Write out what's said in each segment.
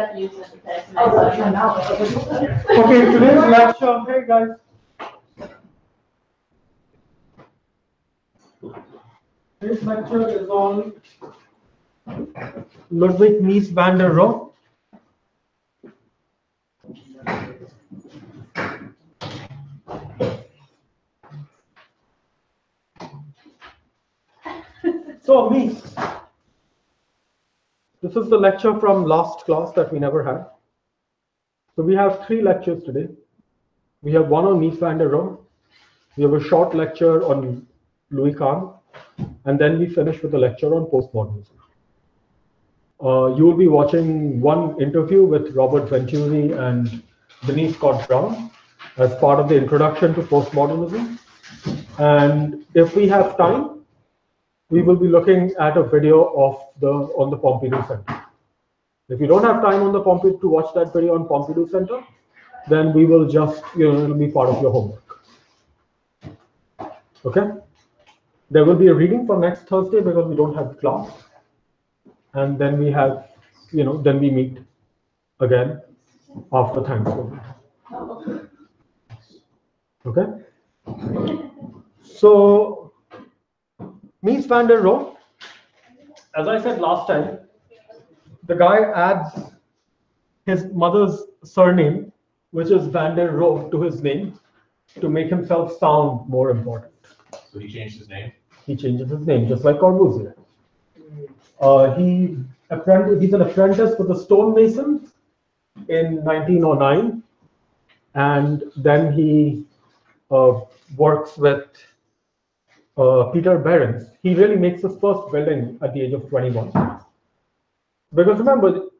Okay, today's lecture, hey guys. Today's lecture is on Ludwig Mies van der Rohe. So Mies, this is the lecture from last class that we never had. So we have 3 lectures today. We have one on Mies van der Rohe. We have a short lecture on Louis Kahn, and then we finish with a lecture on postmodernism. You will be watching one interview with Robert Venturi and Denise Scott Brown as part of the introduction to postmodernism. And if we have time, we will be looking at a video of on the Pompidou Center. If you don't have time on the Pompidou to watch that video on Pompidou Center, then we will just, it'll be part of your homework. Okay? There will be a reading for next Thursday because we don't have class. And then we have, then we meet again after Thanksgiving. Okay? So, Mies van der Rohe, as I said last time, the guy adds his mother's surname, which is van der Rohe, to his name to make himself sound more important. So he changed his name? He changes his name, just like Corbusier. He's an apprentice with the stonemasons in 1909, and then he works with Peter Behrens. He really makes his first building at the age of 21. Because remember,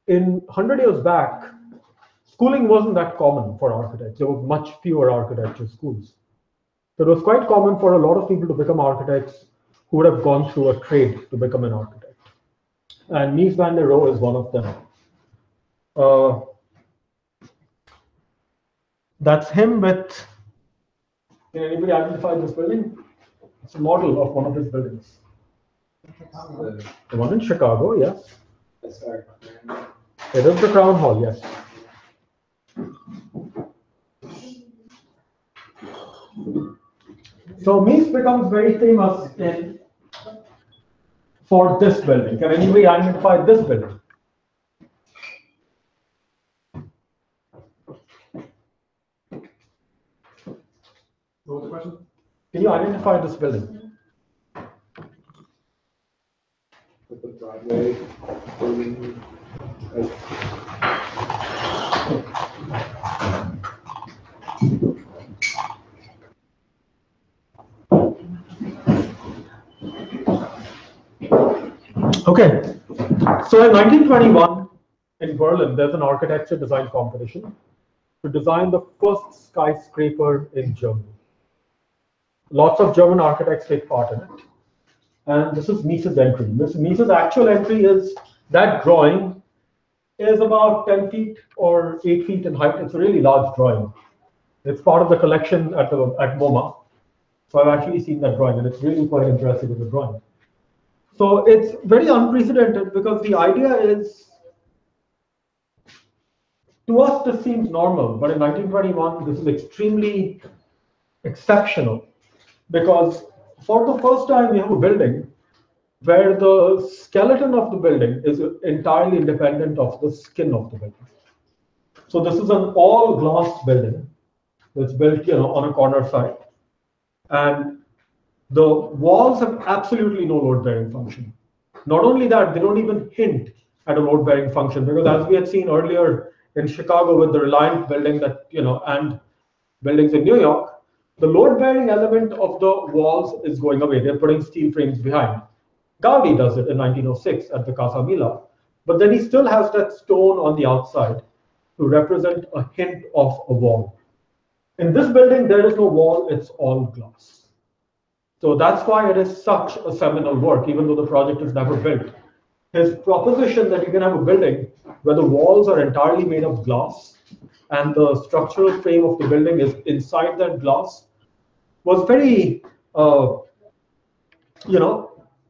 in 100 years back, schooling wasn't that common for architects. There were much fewer architecture schools. So it was quite common for a lot of people to become architects who would have gone through a trade to become an architect. And Mies van der Rohe is one of them. That's him with, can anybody identify this building? It's a model of one of his buildings. The one in Chicago, yes. It is the Crown Hall, yes. So Mies becomes very famous for this building. Can anybody identify this building? What was the question? Can you identify this building? The Broadway building. Okay, so in 1921 in Berlin, there's an architecture design competition to design the first skyscraper in Germany. Lots of German architects take part in it. And this is Mies's entry. Mies's actual entry is that drawing is about 10 feet or 8 feet in height. It's a really large drawing. It's part of the collection at MoMA. So I've actually seen that drawing, and it's really quite interesting as a drawing. So it's very unprecedented because the idea is, to us this seems normal, but in 1921 this is extremely exceptional because for the first time we have a building where the skeleton of the building is entirely independent of the skin of the building. So this is an all glass building that's built on a corner side, and the walls have absolutely no load-bearing function. Not only that, they don't even hint at a load-bearing function because, as we had seen earlier in Chicago with the Reliant building and buildings in New York, the load-bearing element of the walls is going away. They're putting steel frames behind. Gaudi does it in 1906 at the Casa Mila, but then he still has that stone on the outside to represent a hint of a wall. In this building, there is no wall, it's all glass. So that's why it is such a seminal work, even though the project is never built. His proposition that you can have a building where the walls are entirely made of glass and the structural frame of the building is inside that glass was very,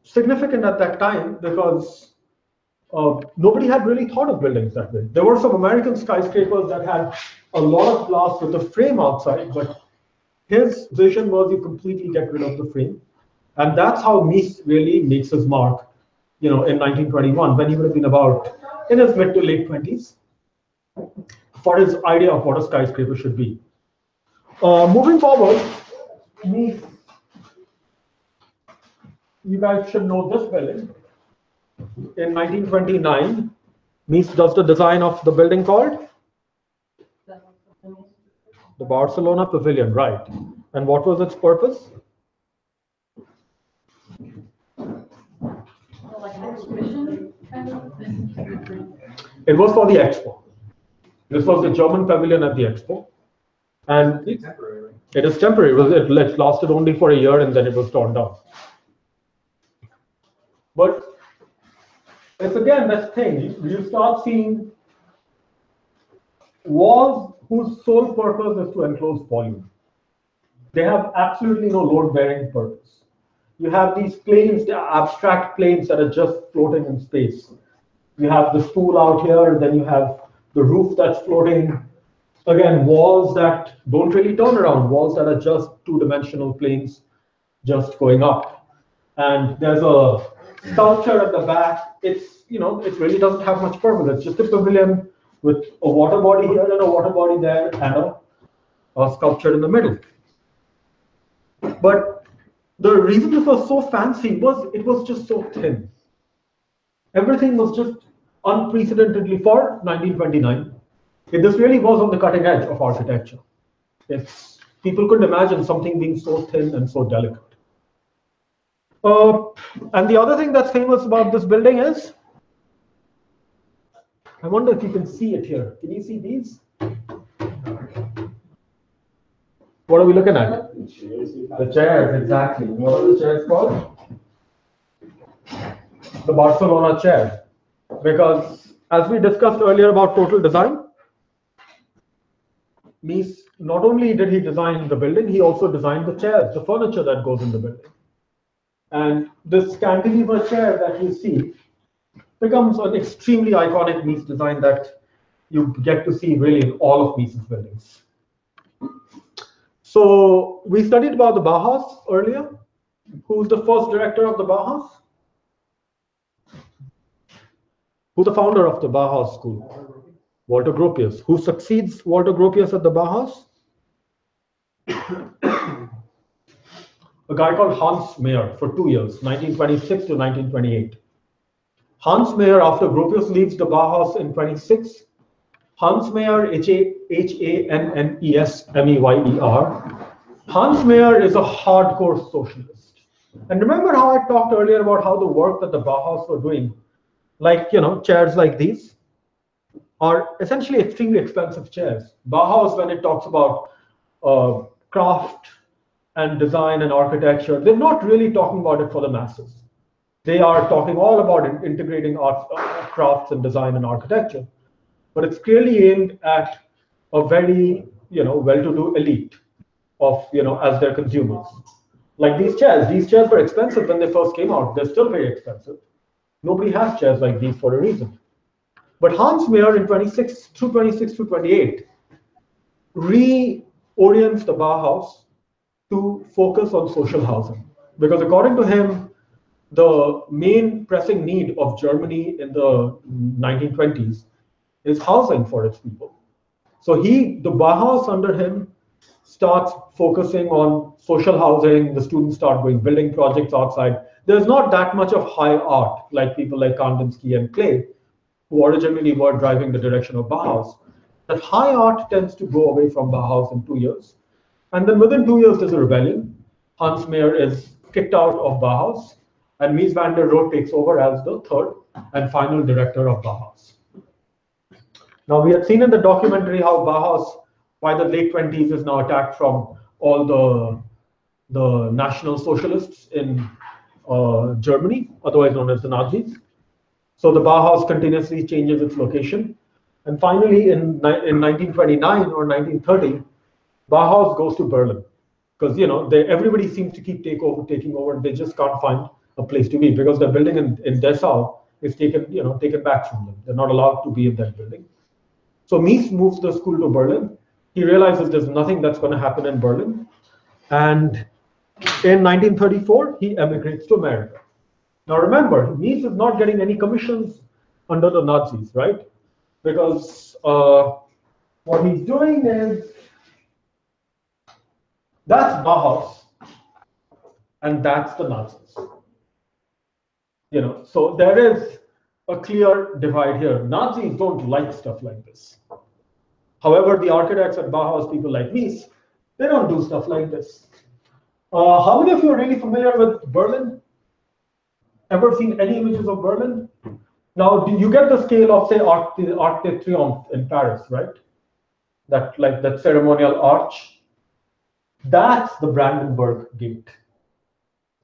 significant at that time because nobody had really thought of buildings that way. There were some American skyscrapers that had a lot of glass with a frame outside, but his vision was you completely get rid of the frame. And that's how Mies really makes his mark, in 1921, when he would have been about in his mid to late 20s, for his idea of what a skyscraper should be. Moving forward, Mies, you guys should know this building. In 1929, Mies does the design of the building called the Barcelona Pavilion, right? And what was its purpose? Like an exhibition kind of? It was for the Expo. This was the German pavilion at the Expo. And it is temporary. It lasted only for a year and then it was torn down. But it's again that thing. You start seeing walls whose sole purpose is to enclose volume. They have absolutely no load-bearing purpose. You have these planes, the abstract planes that are just floating in space. You have the spool out here, then you have the roof that's floating. Again, walls that don't really turn around, walls that are just two-dimensional planes just going up. And there's a sculpture at the back. It really doesn't have much purpose. It's just a pavilion with a water body here and a water body there and a sculpture in the middle. But the reason this was so fancy was it was just so thin. Everything was just unprecedentedly for 1929. This really was on the cutting edge of architecture. People couldn't imagine something being so thin and so delicate. And the other thing that's famous about this building is, I wonder if you can see it here. Can you see these? What are we looking at? The chairs, exactly. What are the chairs called? The Barcelona chair. Because as we discussed earlier about total design, Mies, not only did he design the building, he also designed the chairs, the furniture that goes in the building. And this cantilever chair that you see becomes an extremely iconic Mies design that you get to see really in all of Mies's buildings. So we studied about the Bauhaus earlier. Who's the first director of the Bauhaus? Who's the founder of the Bauhaus school? Walter Gropius. Who succeeds Walter Gropius at the Bauhaus? A guy called Hans Mayer for 2 years, 1926 to 1928. Hans Mayer, after Gropius leaves the Bauhaus in 26, Hans Mayer, H-A-N-N-E-S-M-E-Y-E-R. Hans Mayer is a hardcore socialist. And remember how I talked earlier about how the work that the Bauhaus were doing, like, chairs like these, are essentially extremely expensive chairs. Bauhaus, when it talks about craft and design and architecture, they're not really talking about it for the masses. They are talking all about integrating art, crafts and design and architecture. But it's clearly aimed at a very, well-to-do elite of, as their consumers. Like these chairs were expensive when they first came out. They're still very expensive. Nobody has chairs like these for a reason. But Hans Mayer in 26 to 28 reorients the Bauhaus to focus on social housing. Because according to him, the main pressing need of Germany in the 1920s is housing for its people. So the Bauhaus under him starts focusing on social housing. The students start doing building projects outside. There's not that much of high art like people like Kandinsky and Klee, who originally were driving the direction of Bauhaus. That high art tends to go away from Bauhaus in 2 years. And then within 2 years, there's a rebellion. Hans Mayer is kicked out of Bauhaus, and Mies van der Rohe takes over as the third and final director of Bauhaus. Now, we had seen in the documentary how Bauhaus, by the late 20s, is now attacked from all the National Socialists in Germany, otherwise known as the Nazis. So the Bauhaus continuously changes its location. And finally, in 1929 or 1930, Bauhaus goes to Berlin. Because everybody seems to keep taking over. They just can't find a place to be because they're building in Dessau, is taken back from them. They're not allowed to be in that building. So Mies moves the school to Berlin. He realizes there's nothing that's going to happen in Berlin. And in 1934, he emigrates to America. Now remember, Mies is not getting any commissions under the Nazis, right? Because what he's doing is, that's Bauhaus, and that's the Nazis. So there is a clear divide here. Nazis don't like stuff like this. However, the architects at Bauhaus, people like Mies, they don't do stuff like this. How many of you are really familiar with Berlin? Ever seen any images of Berlin? Now, do you get the scale of, say, Arc de Triomphe in Paris, right? That ceremonial arch. That's the Brandenburg Gate.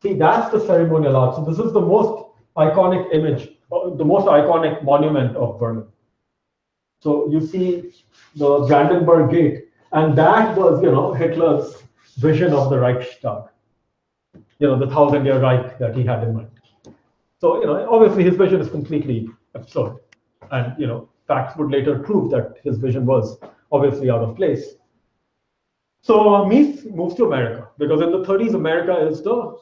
See, that's the ceremonial arch. So this is the most iconic image, the most iconic monument of Berlin. So you see the Brandenburg Gate, and that was, Hitler's vision of the Reichstag. The 1,000-year Reich that he had in mind. So, obviously his vision is completely absurd. And, facts would later prove that his vision was obviously out of place. So Mies moves to America, because in the 30s, America is the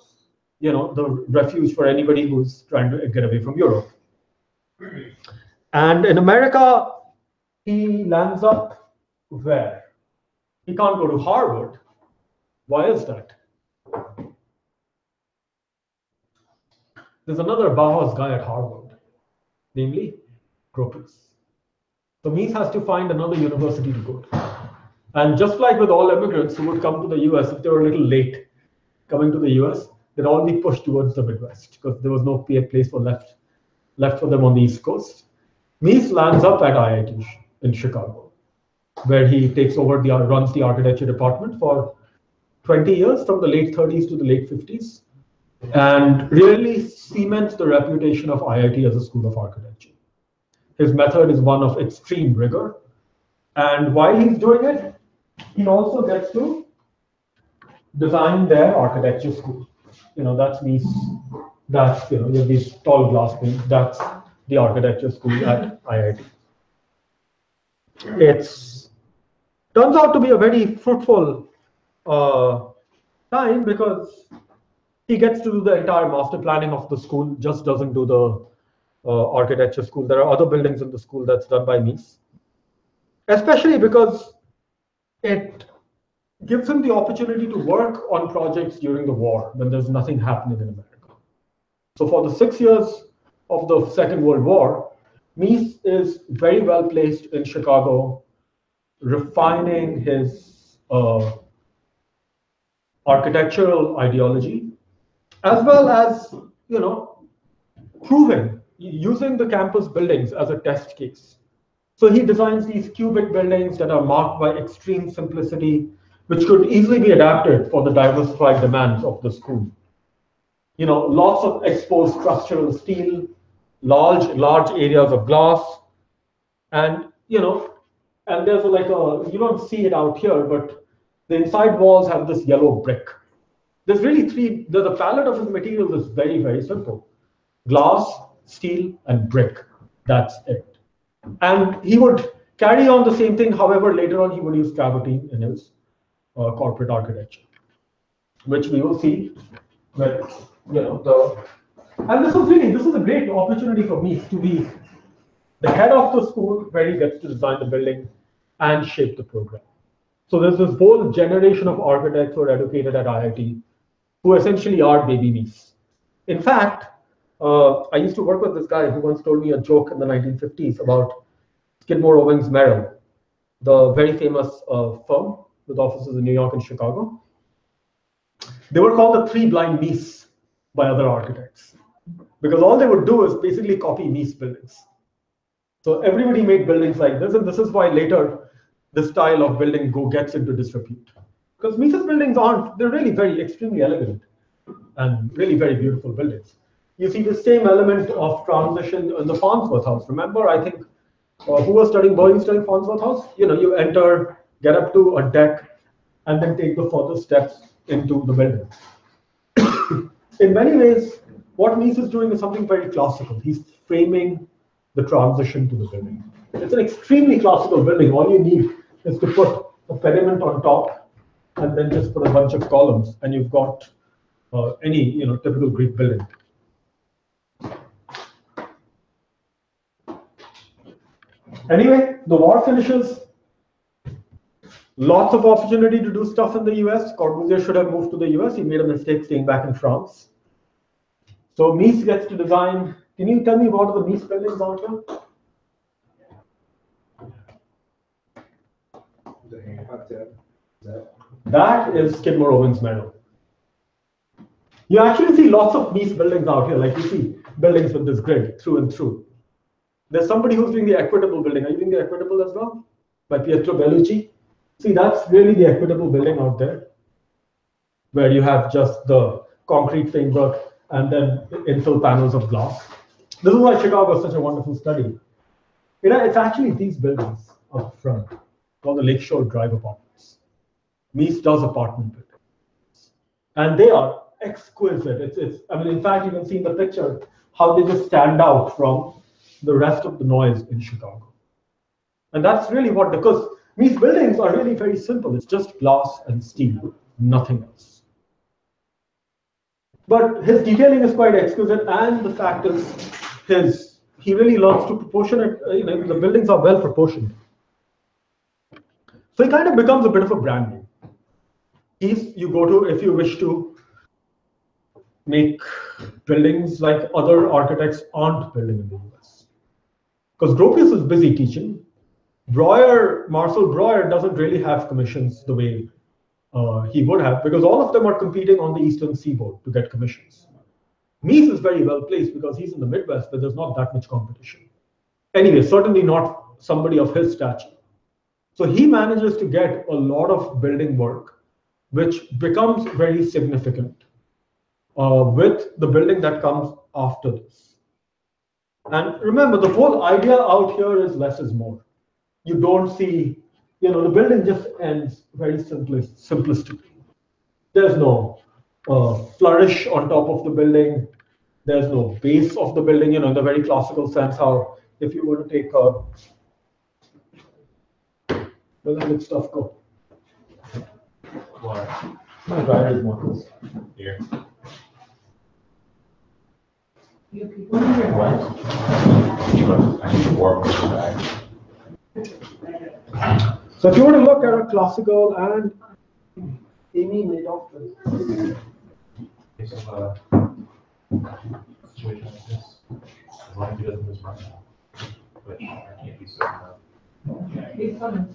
refuge for anybody who's trying to get away from Europe. And in America, he lands up where? He can't go to Harvard. Why is that? There's another Bauhaus guy at Harvard, namely Gropius. So Mies has to find another university to go to. And just like with all immigrants who would come to the US, if they were a little late coming to the US, they'd all be pushed towards the Midwest because there was no place for left for them on the East Coast. Mies lands up at IIT in Chicago, where he takes over runs the architecture department for 20 years, from the late 30s to the late 50s, and really cements the reputation of IIT as a school of architecture. His method is one of extreme rigor, and while he's doing it, he also gets to design their architecture school. That's Mies. That's you have these tall glass wings. That's the architecture school at IIT. It turns out to be a very fruitful time, because he gets to do the entire master planning of the school, just doesn't do the architecture school. There are other buildings in the school that's done by Mies, especially because it gives him the opportunity to work on projects during the war when there's nothing happening in America. So for the 6 years of the Second World War, Mies is very well placed in Chicago, refining his architectural ideology, as well as, proving, using the campus buildings as a test case. So he designs these cubic buildings that are marked by extreme simplicity, which could easily be adapted for the diversified demands of the school. Lots of exposed structural steel, large areas of glass, and and there's you don't see it out here, but the inside walls have this yellow brick. There's really the palette of his materials is very, very simple: glass, steel, and brick. That's it. And he would carry on the same thing. However, later on, he would use travertine in his corporate architecture, which we will see with, and this is a great opportunity for me to be the head of the school, where he gets to design the building and shape the program. So there's this whole generation of architects who are educated at IIT, who essentially are baby Mies. In fact, I used to work with this guy who once told me a joke in the 1950s about Skidmore, Owings, Merrill, the very famous firm with offices in New York and Chicago. They were called the three blind Mies by other architects, because all they would do is basically copy Mies buildings. So everybody made buildings like this, and this is why later this style of building gets into disrepute. Because Mies's buildings they're really very extremely elegant and really very beautiful buildings. You see the same element of transition in the Farnsworth House. Remember, I think, who was studying Boeing Farnsworth House? You enter, get up to a deck, and then take the further steps into the building. In many ways, what Mies is doing is something very classical. He's framing the transition to the building. It's an extremely classical building. All you need is to put a pediment on top and then just put a bunch of columns, and you've got any typical Greek building. Anyway, the war finishes. Lots of opportunity to do stuff in the US. Corbusier should have moved to the US. He made a mistake staying back in France. So Mies gets to design. Can you tell me what are the Mies buildings out here? The hot tub. That is Skidmore Owings Merrill. You actually see lots of Mies buildings out here. Like you see buildings with this grid through and through. There's somebody who's doing the Equitable building. Are you doing the Equitable as well? By Pietro Bellucci. See, that's really the Equitable building out there, where you have just the concrete framework and then infill panels of glass. This is why Chicago is such a wonderful study. It's actually these buildings up front, called the Lakeshore Drive apartments. Mies does apartment buildings. And they are exquisite. I mean, in fact, you can see in the picture how they just stand out from the rest of the noise in Chicago. And that's really what, because Mies buildings are really very simple. It's just glass and steel, nothing else. But his detailing is quite exquisite, and the fact is, he really learns to proportion it. The buildings are well proportioned. So he kind of becomes a bit of a brand name. You go to, if you wish to make buildings like other architects aren't building in the US. Because Gropius is busy teaching. Marcel Breuer doesn't really have commissions the way he would have, because all of them are competing on the Eastern Seaboard to get commissions. Mies is very well placed because he's in the Midwest, but there's not that much competition. Anyway, certainly not somebody of his stature. So he manages to get a lot of building work, which becomes very significant with the building that comes after this. And remember, the whole idea out here is less is more. You don't see, the building just ends very simplistically. There's no flourish on top of the building. There's no base of the building, in the very classical sense, how if you were to take where the good stuff go? What? My dryer is more close. Here. What? I need to warm my bag. So if you were to look at a classical, and Amy made off this. Case of a situation like this, as long as he doesn't miss run now, which I can't be certain of. He's coming.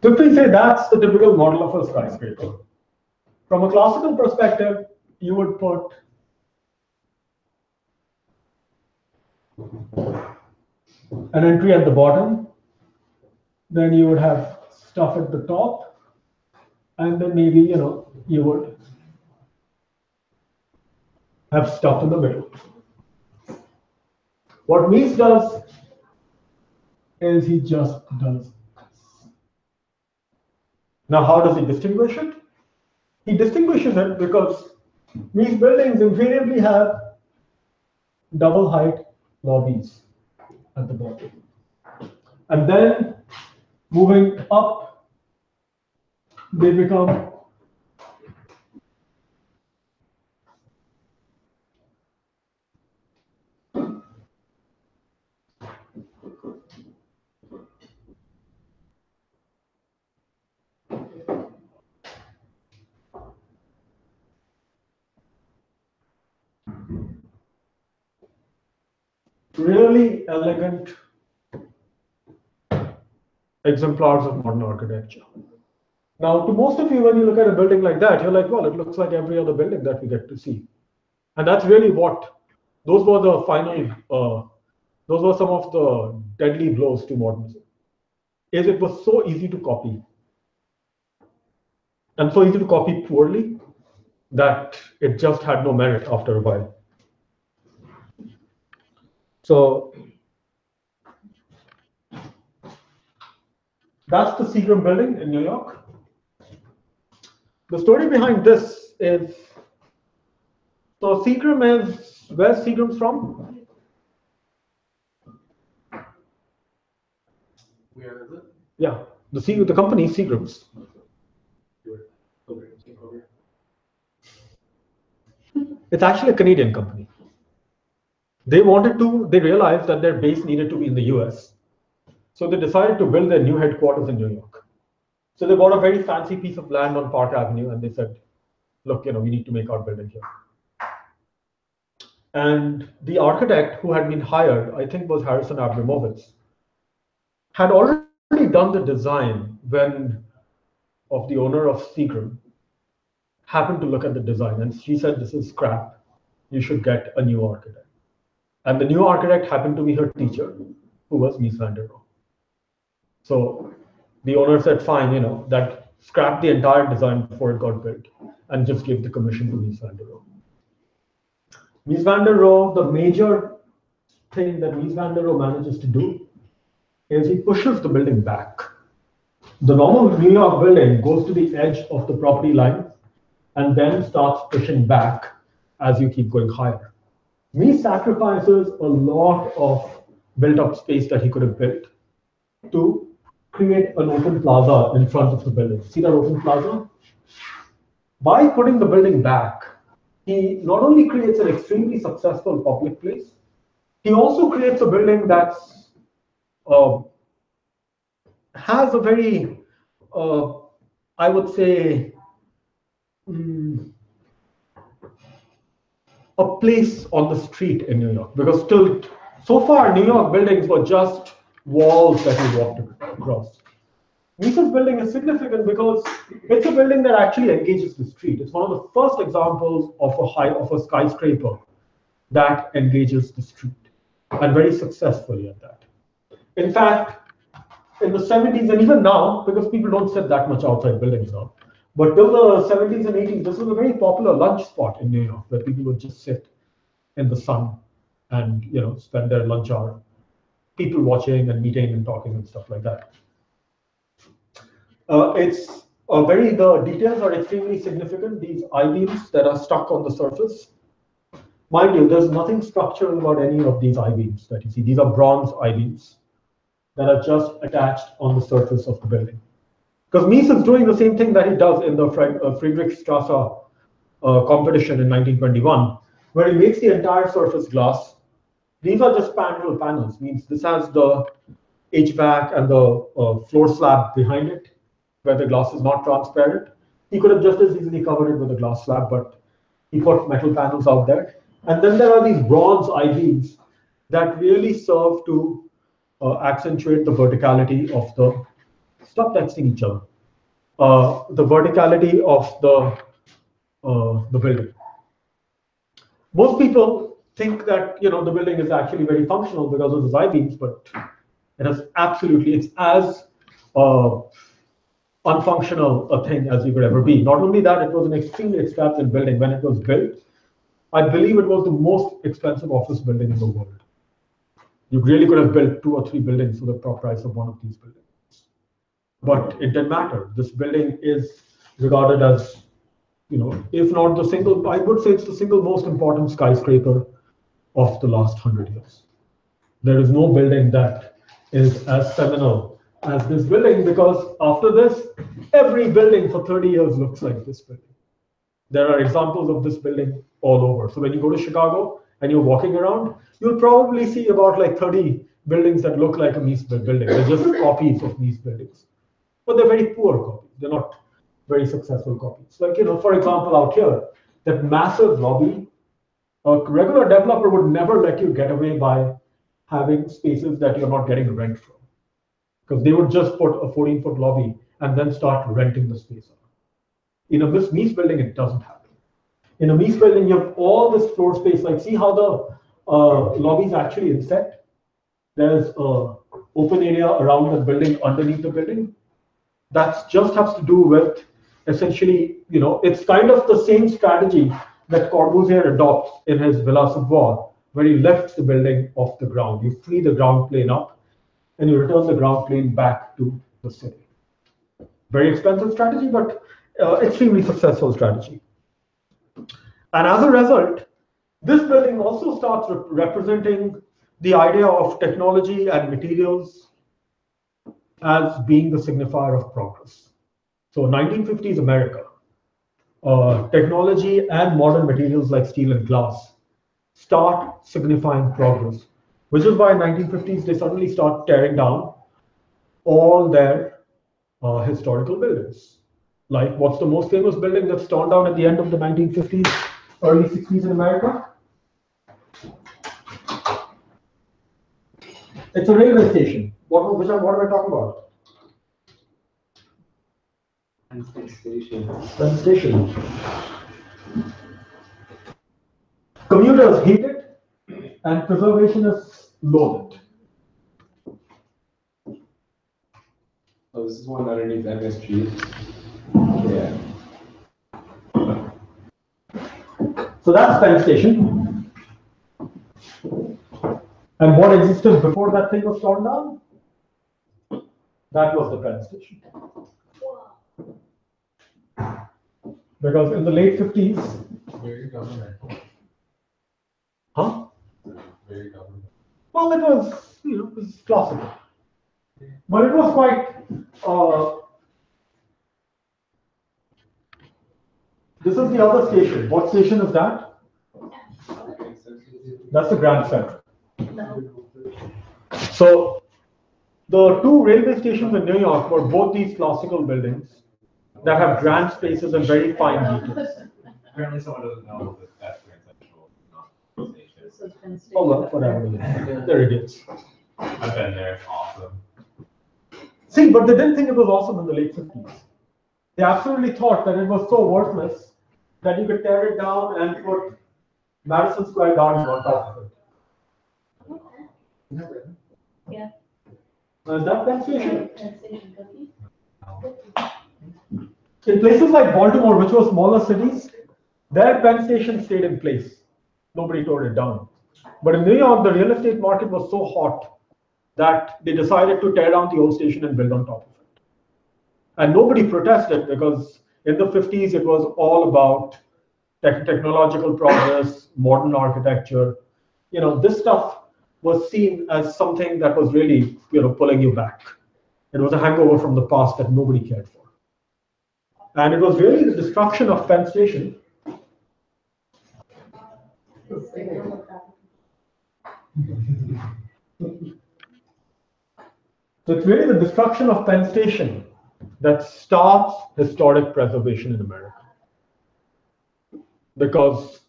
So if we say that's the typical model of a skyscraper, from a classical perspective, you would put an entry at the bottom, then you would have stuff at the top, and then maybe you would have stuff in the middle. What Mies does is he just does this. Now, how does he distinguish it? He distinguishes it because Mies buildings invariably have double height lobbies at the bottom. And then moving up, they become really elegant exemplars of modern architecture. Now, to most of you, when you look at a building like that, you're like, well, it looks like every other building that we get to see. And that's really those were the final, those were some of the deadly blows to modernism. It was so easy to copy. And so easy to copy poorly that it just had no merit after a while. So That's the Seagram building in New York. The story behind this is, so Seagram is, where's Seagram's from? Where is it? Yeah, the company Seagram's. It's actually a Canadian company. They realized that their base needed to be in the US. So they decided to build their new headquarters in New York. So they bought a very fancy piece of land on Park Avenue and they said, look, we need to make our building here. And the architect who had been hired, I think was Harrison Abramovitz, had already done the design when of the owner of Seagram happened to look at the design and she said, this is crap. You should get a new architect. And the new architect happened to be her teacher, who was Mies van der Rohe. So the owner said, fine, that scrap the entire design before it got built and just give the commission to Mies van der Rohe. Mies van der Rohe, the major thing that Mies van der Rohe manages to do is he pushes the building back. The normal New York building goes to the edge of the property line and then starts pushing back as you keep going higher. Mies sacrifices a lot of built-up space that he could have built to create an open plaza in front of the building. See that open plaza? By putting the building back, he not only creates an extremely successful public place, he also creates a building that's has a very, I would say, a place on the street in New York. Because so far, New York buildings were just walls that you walked across. Mies's building is significant because it's a building that actually engages the street. It's one of the first examples of a skyscraper that engages the street, and very successfully at that. In fact, in the 70s and even now, because people don't sit that much outside buildings now, but till the 70s and 80s, this was a very popular lunch spot in New York where people would just sit in the sun and spend their lunch hour, people watching and meeting and talking and stuff like that. The details are extremely significant. These I-beams that are stuck on the surface. Mind you, there's nothing structural about any of these I-beams that you see. These are bronze I-beams that are just attached on the surface of the building. Because Mies is doing the same thing that he does in the Friedrichstrasse competition in 1921, where he makes the entire surface glass. These are just spandrel panels, means this has the HVAC and the floor slab behind it, where the glass is not transparent. He could have just as easily covered it with a glass slab, but he put metal panels out there. And then there are these bronze I-beams that really serve to accentuate the verticality of the, stop texting each other, the verticality of the building. Most people think that the building is actually very functional because of the I-beams, but it's as unfunctional a thing as you could ever be. Not only that, it was an extremely expensive building when it was built. I believe it was the most expensive office building in the world. You really could have built 2 or 3 buildings for the top price of one of these buildings. But it didn't matter. This building is regarded as, if not the single, I would say it's the single most important skyscraper of the last 100 years. There is no building that is as seminal as this building, because after this, every building for 30 years looks like this building. There are examples of this building all over. So when you go to Chicago and you're walking around, you'll probably see about like 30 buildings that look like a Mies building. They're just copies of Mies buildings. But they're very poor copies. They're not very successful copies. Like, for example, out here, that massive lobby, a regular developer would never let you get away by having spaces that you're not getting rent from. Because they would just put a 14-foot lobby and then start renting the space out. In a Mies building, it doesn't happen. In a Mies building, you have all this floor space. Like, see how the lobbies actually inset? There's an open area around the building, underneath the building. That just has to do with, essentially, it's kind of the same strategy that Corbusier adopts in his Villa Savoye, where he lifts the building off the ground. You free the ground plane up, and you return the ground plane back to the city. Very expensive strategy, but extremely successful strategy. And as a result, this building also starts representing the idea of technology and materials as being the signifier of progress. So 1950s America, technology and modern materials like steel and glass start signifying progress, which is why in 1950s they suddenly start tearing down all their historical buildings. Like, what's the most famous building that's torn down at the end of the 1950s, early 60s in America? It's a railway station. What am I talking about? Penn Station. Penn Station. Commuters hate it, and preservationists loathe it. Oh, this is one underneath MSG. Yeah. So that's Penn Station. And what existed before that thing was torn down? That was the Penn Station. Because in the late 50s, Very government. huh? Very government. Well, it was, it was classical. But it was quite, this is the other station. What station is that? That's the Grand Central. No. So the two railway stations in New York were both these classical buildings that have grand spaces and very fine details. Apparently someone doesn't know that that's Grand Central, not the station. This has been stated. Oh well, whatever. There it is. I've been there, it's awesome. See, but they didn't think it was awesome in the late 50s. They absolutely thought that it was so worthless that you could tear it down and put Madison Square Garden on top of it. Yeah. Now, is that Penn Station? Penn Station cookie. In places like Baltimore, which were smaller cities, their Penn Station stayed in place. Nobody tore it down. But in New York, the real estate market was so hot that they decided to tear down the old station and build on top of it. And nobody protested because in the 50s, it was all about technological progress, modern architecture. This stuff was seen as something that was really, pulling you back. It was a hangover from the past that nobody cared for. And it was really the destruction of Penn Station. So it's really the destruction of Penn Station that starts historic preservation in America. Because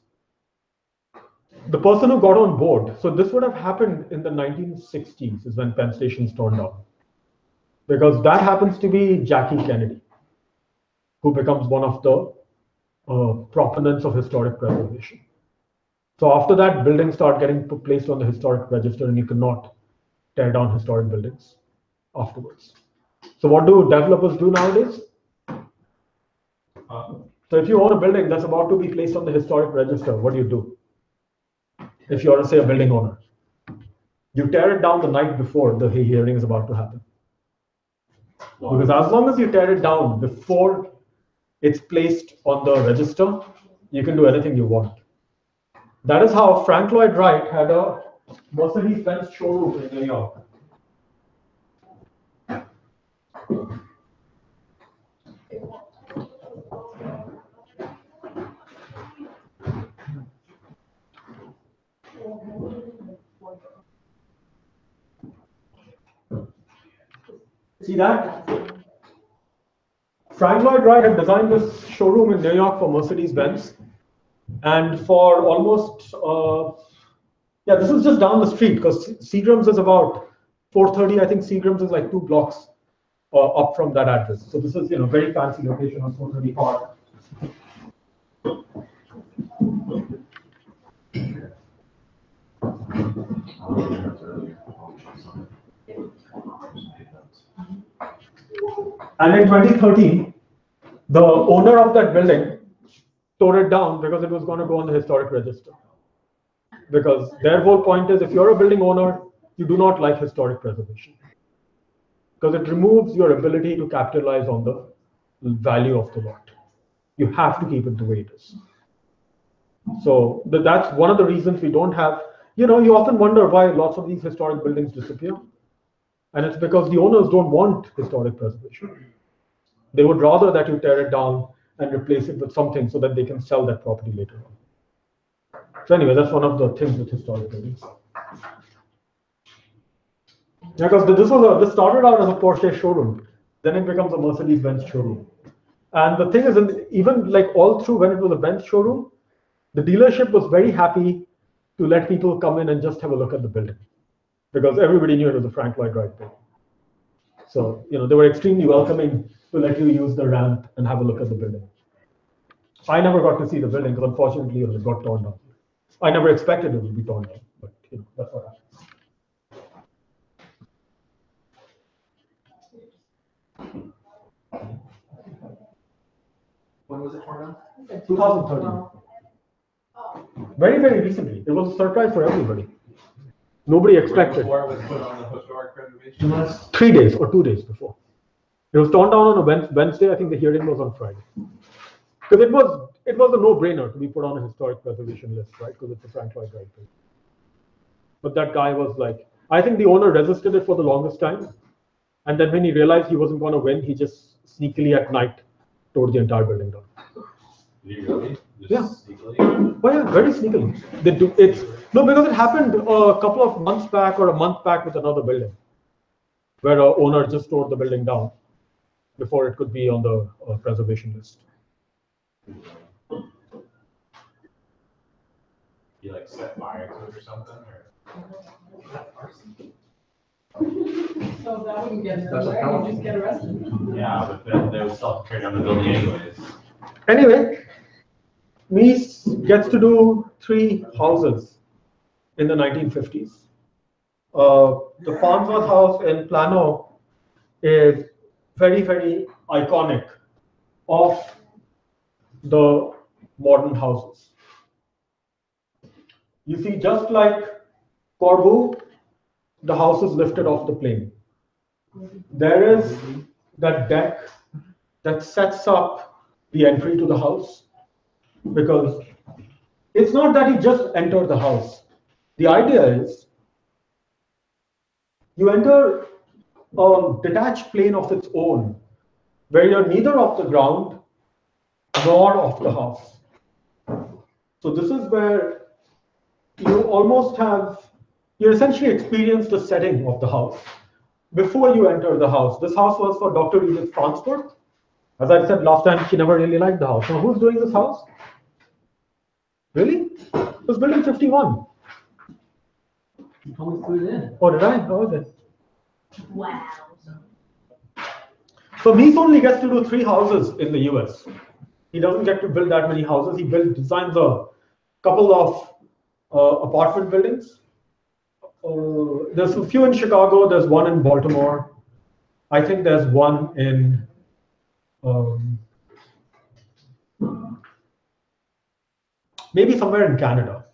the person who got on board, so this would have happened in the 1960s is when Penn Station's torn down. Because that happens to be Jackie Kennedy, who becomes one of the proponents of historic preservation. So after that, buildings start getting placed on the historic register, and you cannot tear down historic buildings afterwards. So what do developers do nowadays? So if you own a building that's about to be placed on the historic register, what do? If you're, say, a building owner, you tear it down the night before the hearing is about to happen. Because as long as you tear it down before it's placed on the register, you can do anything you want. That is how Frank Lloyd Wright had a Mercedes-Benz showroom in New York. See that? Frank Lloyd Wright had designed this showroom in New York for Mercedes-Benz. And for almost, this is just down the street because Seagram's is about 430. I think Seagram's is like 2 blocks up from that address. So this is, very fancy location on 430 Park. And in 2013, the owner of that building tore it down because it was going to go on the historic register. Because their whole point is, if you're a building owner, you do not like historic preservation. because it removes your ability to capitalize on the value of the lot. You have to keep it the way it is. So that's one of the reasons we don't have, you often wonder why lots of these historic buildings disappear. And it's because the owners don't want historic preservation. They would rather that you tear it down and replace it with something so that they can sell that property later on. So anyway, that's one of the things with historic buildings. Because this started out as a Porsche showroom, then it becomes a Mercedes-Benz showroom. And the thing is, even like all through when it was a Benz showroom, the dealership was very happy to let people come in and just have a look at the building, because everybody knew it was a Frank Lloyd Wright building. So they were extremely welcoming to let you use the ramp and have a look at the building. I never got to see the building because unfortunately it got torn down. I never expected it would be torn down, but that's what happened. When was it torn down? 2013. Very, very recently. It was a surprise for everybody. Nobody expected. Before it was put on the historic preservation list? 3 days or 2 days before. It was torn down on a Wednesday. I think the hearing was on Friday. Because it was a no-brainer to be put on a historic preservation list, right? Because it's a Frank Lloyd Wright building. But that guy was like, I think the owner resisted it for the longest time. And then when he realized he wasn't going to win, he just sneakily at night tore the entire building down. Did you really? Just Yeah. sneakily? Oh yeah, very sneakily. Because it happened a couple of months back or a month back with another building, where an owner just tore the building down before it could be on the preservation list. You like set fire to it or something? Or? So that wouldn't get That's a nowhere, penalty. you just get arrested. Yeah, but then they would still tear down the building anyways. Anyway, Mies gets to do 3 houses in the 1950s. The Farnsworth house in Plano is very, very iconic of the modern houses. You see, just like Corbu, the house is lifted off the plane. There is that deck that sets up the entry to the house, because it's not that you just enter the house. The idea is you enter a detached plane of its own, where you're neither off the ground nor off the house. So this is where you essentially experience the setting of the house before you enter the house. This house was for Dr. Edith Farnsworth. As I said last time, she never really liked the house. Now, who's doing this house? Really? It was built in 51. You told me to put it in. Oh, did I? Oh, okay. Wow. So Mies only gets to do 3 houses in the US. He doesn't get to build that many houses. He designs a couple of apartment buildings. There's a few in Chicago. There's one in Baltimore. I think there's one in maybe somewhere in Canada.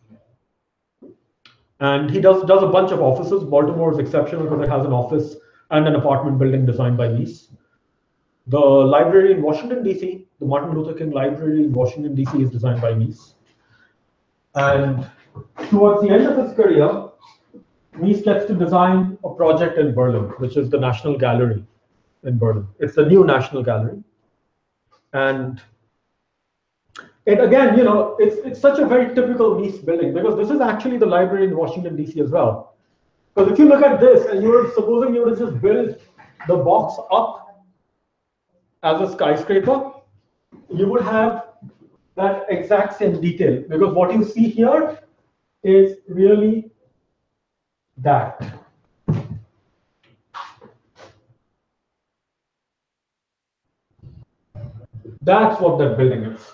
And he does a bunch of offices. Baltimore is exceptional because it has an office and an apartment building designed by Mies. The library in Washington, D.C., the Martin Luther King Library in Washington, D.C. is designed by Mies. And towards the end of his career, Mies gets to design a project in Berlin, which is the National Gallery in Berlin. It's the new National Gallery. And it again, it's such a very typical Mies building, because this is actually the library in Washington, D.C. as well. Because if you look at this, and supposing you were to just build the box up as a skyscraper, you would have that exact same detail, because what you see here is really that. That's what that building is,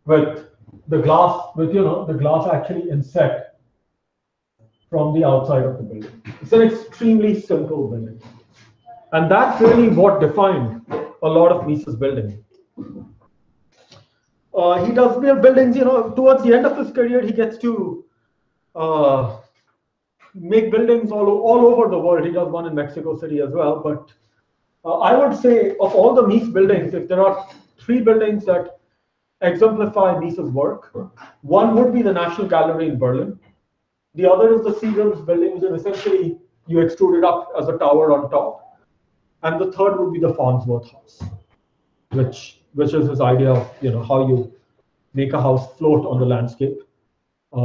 with the glass, the glass actually inset from the outside of the building. It's an extremely simple building, and that's really what defined a lot of Mies's building. He does build buildings, towards the end of his career, he gets to make buildings all over the world. He does one in Mexico City as well, but I would say of all the Mies buildings, if there are three buildings that exemplify Mies's work, one would be the National Gallery in Berlin. The other is the Seagram's building, which is essentially you extrude it up as a tower on top. And the third would be the Farnsworth House, which is his idea of how you make a house float on the landscape, a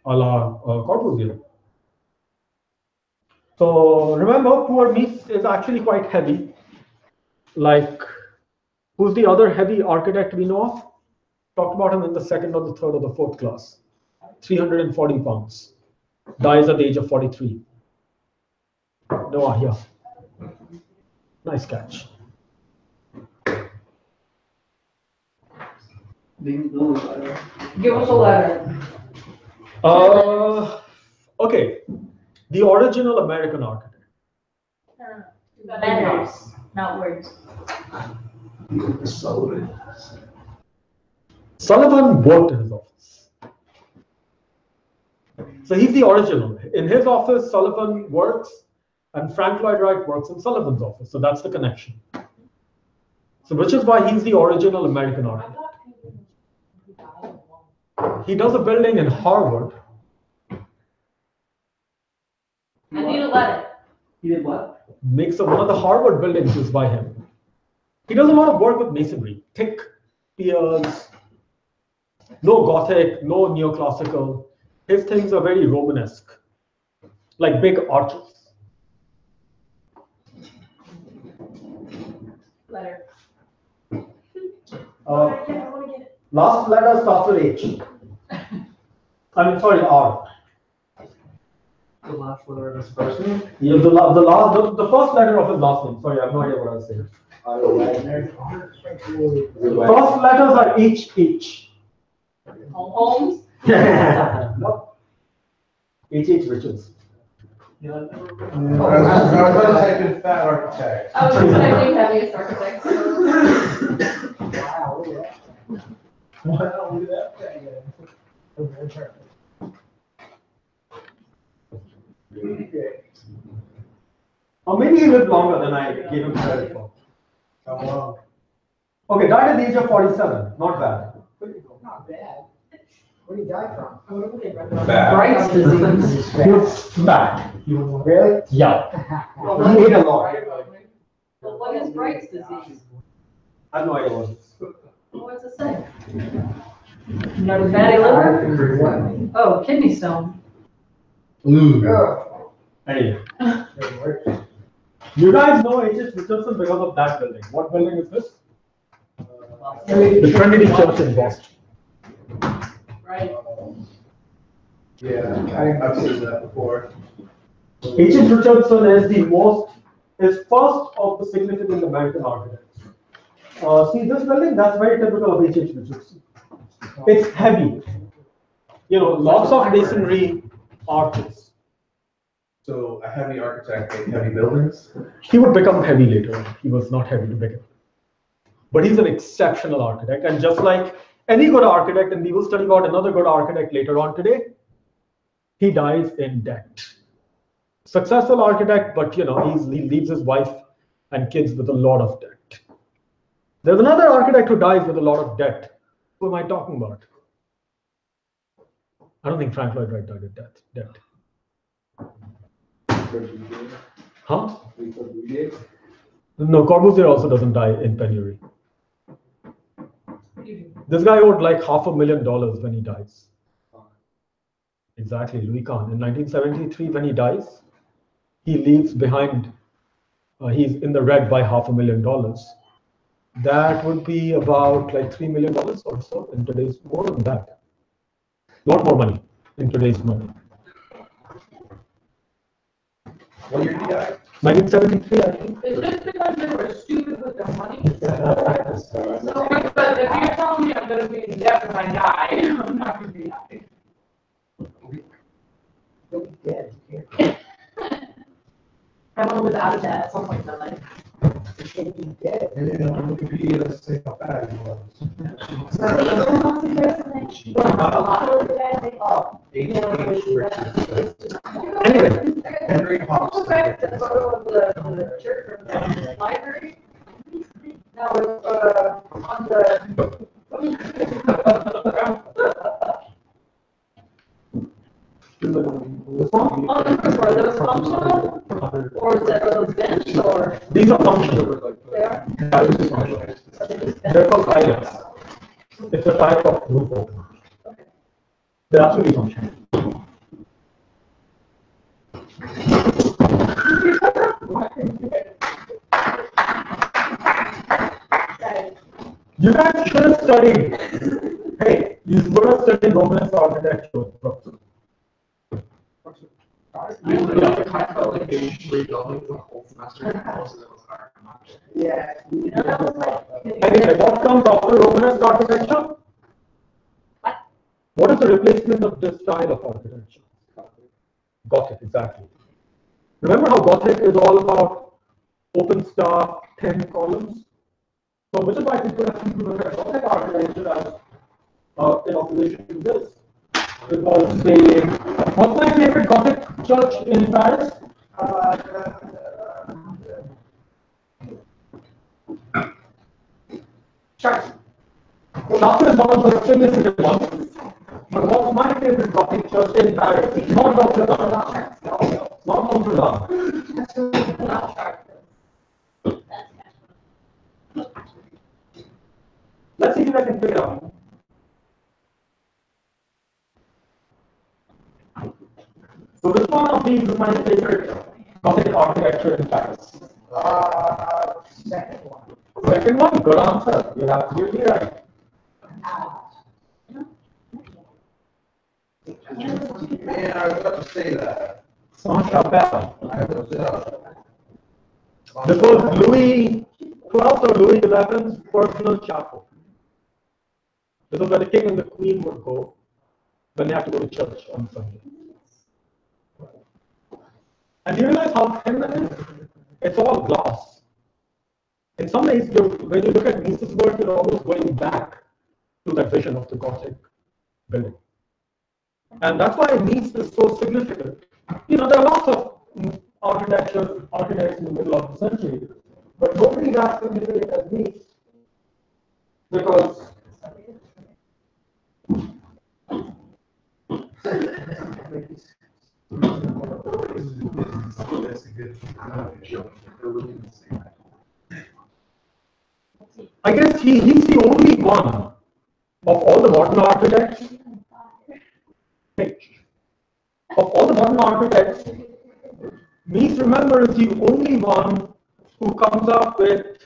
la Corbusier. So remember, poor Mies is actually quite heavy. Like, who's the other heavy architect we know of? Talked about him in the second or the third or the fourth class. 340 pounds. Dies at the age of 43. Noah, here. Nice catch. Give us a letter. Okay. The original American architect. Letters, not words. Sullivan worked in his office. So he's the original. In his office, Sullivan works, and Frank Lloyd Wright works in Sullivan's office. So that's the connection. So which is why he's the original American architect. He does a building in Harvard. I need a letter. He did what? Makes one of the Harvard buildings is by him. He does a lot of work with masonry, thick piers, no Gothic, no neoclassical. His things are very Romanesque, like big arches. Letter. Last letter starts with H. I mean, sorry, R. The last letter of his first name? Yeah, the first letter of his last name. Sorry, I have no idea what I was saying. Otto Wagner. First letters are H. Holmes. No. H. Richards. I was about to type in fat architect. I was expecting heaviest architects. Wow, look at that. Wow, look at that. Or maybe he lived longer than I gave him credit for. How long? Okay, died at the age of 47. Not bad. Not bad. Where did he die from? Bad. Bright's disease. He was fat. Really? Yeah. He ate a lot. Well, what is Bright's disease? I have no idea what it is. What's it say? Not as Fatty liver? Oh, kidney stone. Anyway. You guys know H.H. Richardson because of that building. What building is this? The Trinity Church in Boston. Right. Yeah, I've seen that before. H.H. Richardson is first of the significant American architects. See this building? That's very typical of H.H. Richardson. It's heavy. Lots of masonry arches. So a heavy architect made heavy buildings? He would become heavy later on. He was not heavy to begin. But he's an exceptional architect. And just like any good architect, and we will study about another good architect later on today, he dies in debt. Successful architect, but he leaves his wife and kids with a lot of debt. There's another architect who dies with a lot of debt. Who am I talking about? I don't think Frank Lloyd Wright died with debt. Huh? No, Corbusier also doesn't die in penury. This guy owed like $500,000 when he dies. Exactly, Louis Kahn. In 1973, when he dies, he leaves behind, he's in the red by $500,000. That would be about like $3 million or so in today's, more than that. Lot more money in today's money. What year did he die? 1973, I think. It's just because they were stupid with their money. So, But if you're telling me I'm gonna be in debt when I die, I'm not gonna be happy. You'll be dead. everyone was out of debt at some point in their life. You'll be dead. And then on Wikipedia, let's say how bad he was. Oh, H.H. Richardson. Anyway, Henry Go Hobson. back to the photo of the church or the library. Now, on the. This one? On the first floor, those functional, or is it those bench, or These are functional. they are? That is functional. Are they just They're bench? called islands. It's a type of roof opener. Okay. They're absolutely functional. You guys should have studied. Hey, you should have studied Romanesque architecture. We literally talked about like rebuilding the whole semester. Most of it was art. Yeah. You know, that was like. Anyway, what comes after Romanesque architecture? What is the replacement of this style of architecture? Gothic, exactly. Remember how Gothic is all about open star, 10 columns? So which is why people have to look at Gothic architecture as in opposition to this. Because they, what's my favorite Gothic church in Paris? Chartres. Chartres is one of the significant ones. But what's my favorite Gothic church in Paris? Not Notre Dame. Not Notre Dame. Let's see if I can figure it out. So which one of these is my favorite Gothic architecture in Paris? Second one. Second one, good answer. You're absolutely right. Man, I was about to say that. Saint-Chapelle. I was, This was Louis XII or Louis XI's personal chapel. This was where the king and the queen would go when they had to go to church on Sunday. And do you realize how thin that is? It's all glass. In some ways, when you look at Nice's work, you're almost going back to that vision of the Gothic building. And that's why Nice is so significant. You know, there are lots of architects in the middle of the century, but nobody is as significant as Nice. Because I guess he's the only one of all the modern architects. Of all the modern architects, Mies, remember, is the only one who comes up with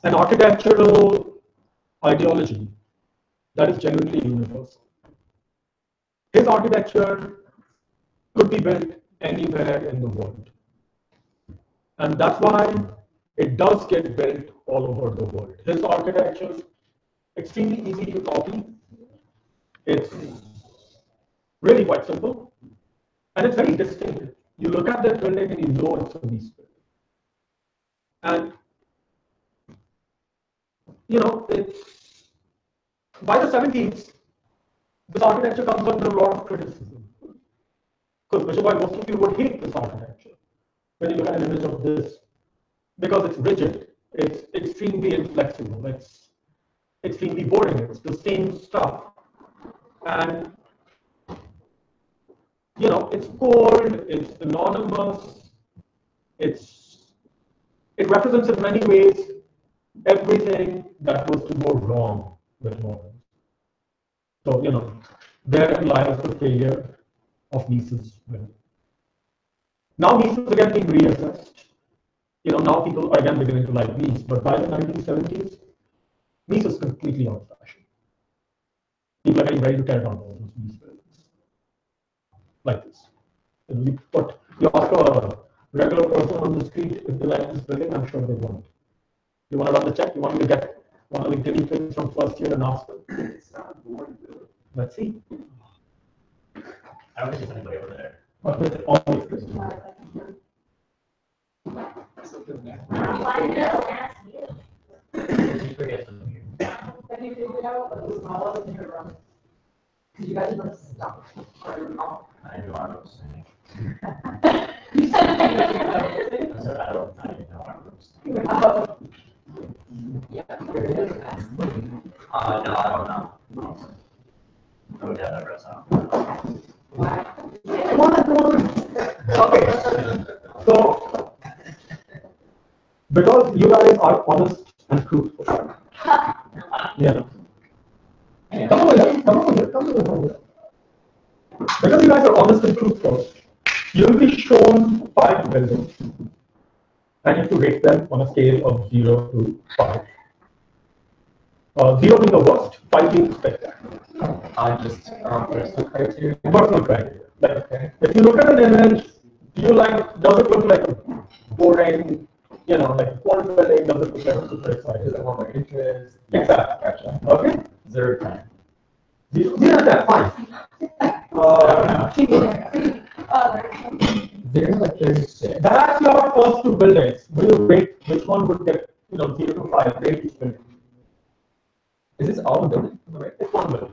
an architectural ideology that is genuinely universal. His architecture could be built anywhere in the world. And that's why it does get built all over the world. His architecture is extremely easy to copy. It's really quite simple. And it's very distinct. You look at that building and you know it's a Mies building. And, you know, it's by the 70s, this architecture comes under a lot of criticism. Because which is why most of you would hate this architecture when you look at an image of this. Because it's rigid, it's extremely inflexible, it's extremely boring, it's the same stuff. And you know, it's cold, it's anonymous, it represents in many ways everything that was to go wrong with modern. So, you know, therein lies the failure of Nice's building. Now Nice is again being reassessed. You know, now people are again beginning to like Nice, but by the 1970s, Nice is completely out of fashion. People are getting ready to tear down all those Nice buildings. Like this. You ask a regular person on the street if they like this building, I'm sure they won't. You want to run the check? You want me to get one of the guinea pigs from first year and ask them? It's not boring. Let's see. I don't think there's anybody over there. What is it? Always Christmas. Forget them here. Have you figured out what the small ones in your room? You guys must stop. I knew I was saying. No, I don't know. Oh, yeah, that rest out. Okay, so because you guys are honest and truthful, yeah. Come over here, come over here, come over here. Because you guys are honest and truthful, you'll be shown 5 buildings, and you have to rate them on a scale of 0 to 5. 0 being the worst, 5 being spectacular. Just personal criteria. Personal criteria. Like, if you look at an image, does it look like a boring, like a foreign building? Does it look like a super exciting? Is it one more interest? Exactly. Gotcha. Okay. 0 to 10. 0 to 10, fine. 0 to 36. That's your first 2 buildings. Will you rate which one would get 0 to 5? Rate each building. Is this all the building? It's one building.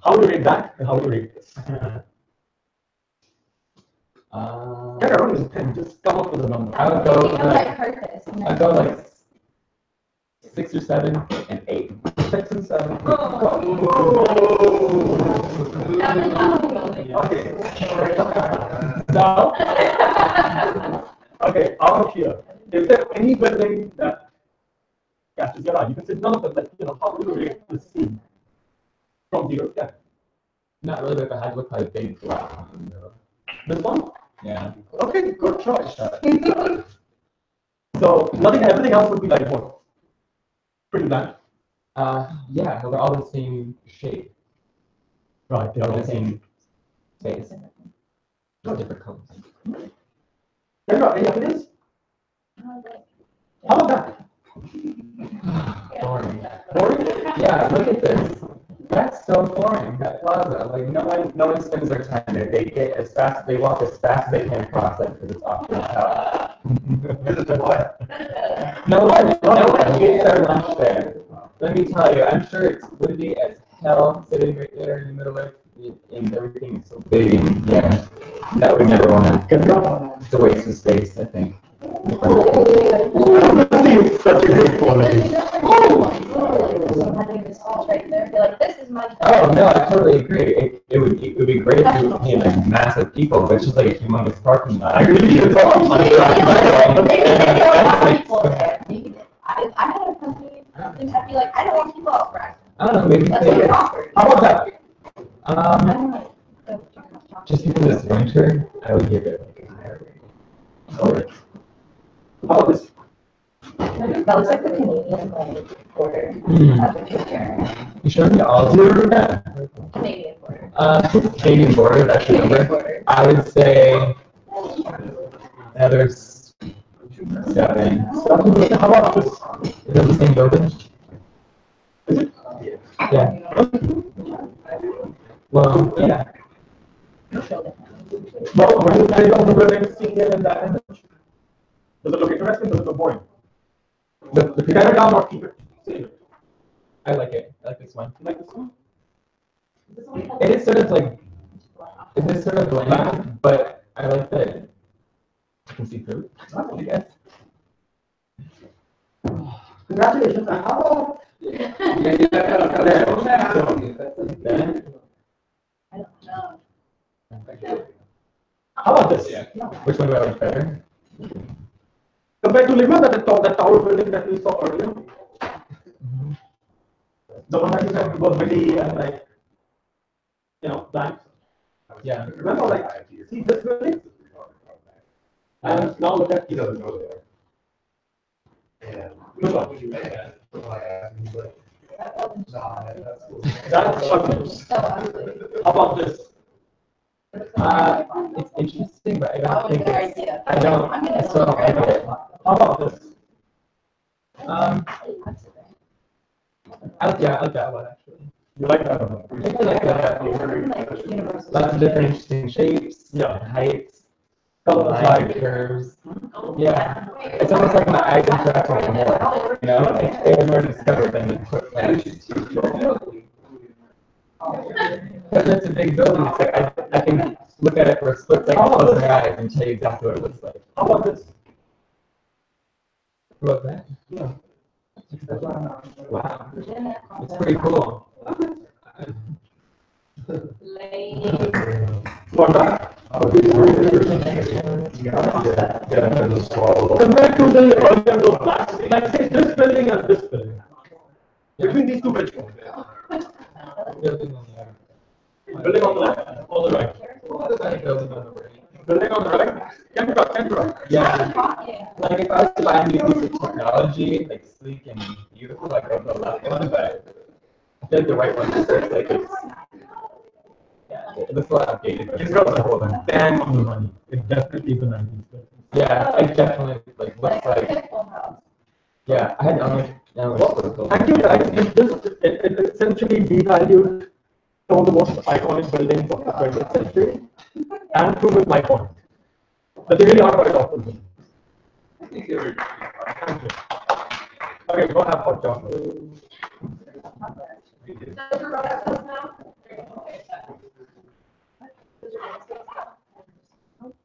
How do you rate that and how do you rate this? Get around this pen, just come up with a number. I would go I like, heard this. I'd go like 6 or 7 and 8. 6 and 7. Okay. Now, okay, out of here, is there any building that catches your eye? You can say none of them, but how do you rate this scene from 0 to 10? Not really, but if I had to look like big block. This one? Yeah. Okay, good choice. So everything else would be like what? Pretty bland. Yeah, they're all the same shape. Right, They're all the same space. No different colors. Any evidence? How about that? Boring. Boring? Yeah, look at this. That's so boring. That plaza, like no one spends their time there. They walk as fast as they can across it because it's off the top. No one eats their lunch there. Let me tell you, I'm sure it's windy as hell sitting right there in the middle of it, and everything is so big and yeah, that would never want to. It's a waste of space, I think. Such a good quality. This is my. Oh no, I totally agree. It would be great if it became like massive people, but it's just like a humongous parking lot. I really do. I had a company, I'd be like, I don't want people out front. I don't know, maybe That's what they, it offered. How about that? I don't know. just because it's winter, I would give it like a higher rating. Alright. How about this? That looks like the Canadian border Hmm. of the picture. You showed me all of them. Canadian border. Canadian border, that's the number. Border. I would say there's 7. How about this? Is it the same building? Is it? Yeah. Well, yeah. Well, when you carry on the building, seeing it in that image, does it look interesting? Does it look boring? The Tear it down or keep it? Save it. I like it. I like this one. You like this one? It is sort of like, it is sort of bland, but I like that I can see through it, I guess. Congratulations. And how about I don't know. how about this? Which one do I like better? Compared to remember that tower building that we saw earlier? The one that you said was windy and like, blank. Yeah. Remember, like, see this building? And now look at He doesn't go there. And Good one. when you make that, he's like, nah, that's cool. That's ugly. So ugly. How about this? It's interesting, but I That don't was a think good it's, idea. I don't, I'm gonna I still don't like it. How about this? I like that one actually. You like that or not? I think I like that. Like universal. Lots of different interesting shapes, Yeah. heights, Colors line like curves. Yeah. It's almost like my eyes interact with more. Like, they have more discovered than the quick plans. Because it's a big building, it's like I can look at it for a split second, close my eyes, and tell you exactly what it looks like. How about this? What was that? Yeah. Wow, it's pretty cool. For that, compared to the earlier those flats, like say this building and this building. Between these two buildings. Building on the left. Building on the left, on the right. Building on the right. Building on the right. Kendra. Yeah. Like if I was to buy a new piece of technology, like sleek and beautiful, like go for the left one, but I feel like the right one just looks like it's, yeah, it looks a lot outdated. But it's got the whole thing. Bang on the money. It's definitely the 1950s. Yeah, I definitely like looks like. Yeah, I had only. Actually, it essentially devalued some of the most iconic buildings of the 20th century and proved with my point that they really are quite awesome. Thank you. Okay, go have hot chocolate.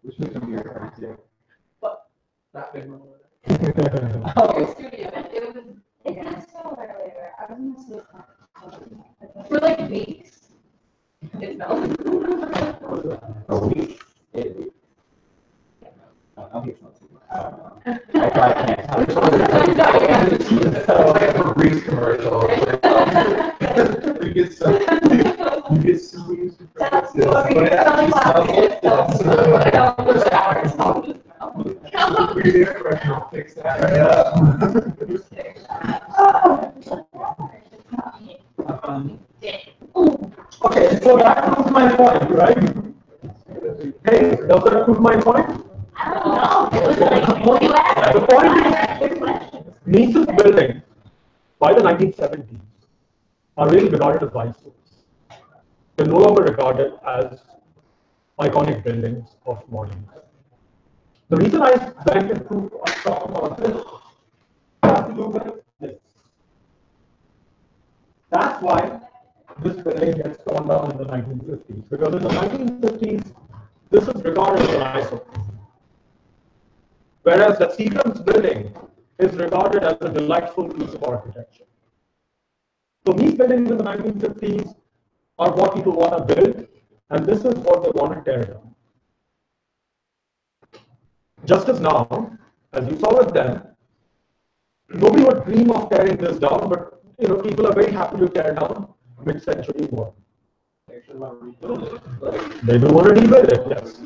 Which one of your cards, yeah? That big one. For like weeks. It smells. A week. I can't tell. A Reese commercial. You get so used to fix Okay, so that proves my point, right? Hey, does that prove my point? The point is, Mises buildings by the 1970s are really regarded as eyesores. They're no longer regarded as iconic buildings of modern. The reason I went into talk about this has to do with this. That's why this building gets torn down in the 1950s, because in the 1950s, this is regarded as an eyesore. Whereas the Seagram's building is regarded as a delightful piece of architecture. So these buildings in the 1950s are what people want to build, and this is what they want to tear down. Just as now, as you saw with them, nobody would dream of tearing this down, but people are very happy to tear down mid-century work. They don't want to rebuild it, yes.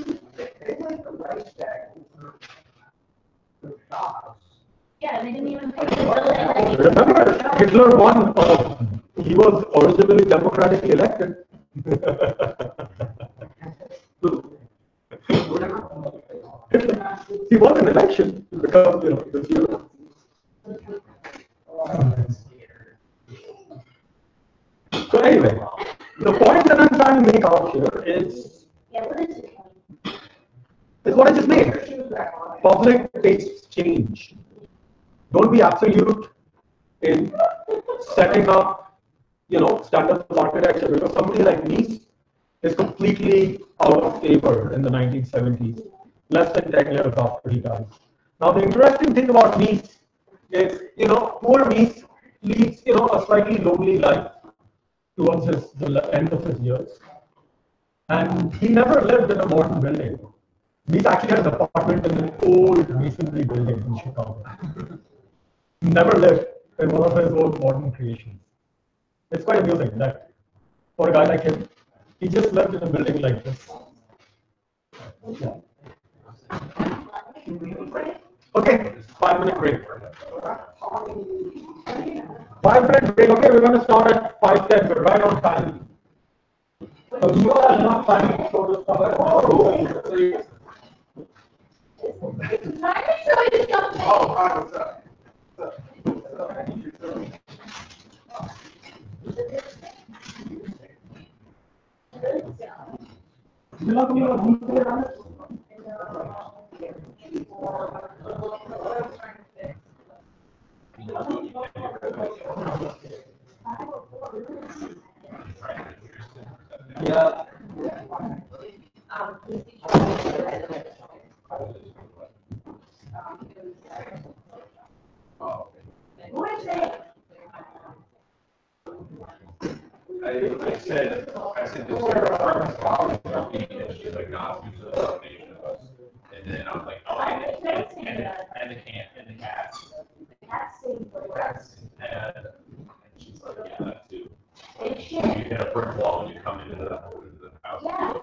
Yeah, they didn't even pay the Remember, Hitler won. He was originally democratically elected. He won an election because this year. So anyway, the point that I'm trying to make out here is what I just made. Public tastes change. Don't be absolute in setting up, standards of architecture, because somebody like me is completely out of favor in the 1970s, less than 10 years after he died. Now, the interesting thing about Mies is, poor Mies leads, a slightly lonely life towards the end of his years. And he never lived in a modern building. Mies actually had an apartment in an old masonry building in Chicago. He never lived in one of his old modern creations. It's quite amusing that for a guy like him, he just lived in a building like this. Yeah. Okay, 5-minute break. 5-minute break. Okay, we're going to start at 5:10. We're right on time. So you have enough time to show the stuff. Yeah. I said this is a apartment problem, and she's like, no, it's usually a combination of us. And then I was like, oh, and the cats. And she's like, yeah, that too. You hit a brick wall when you come into the house. Yeah.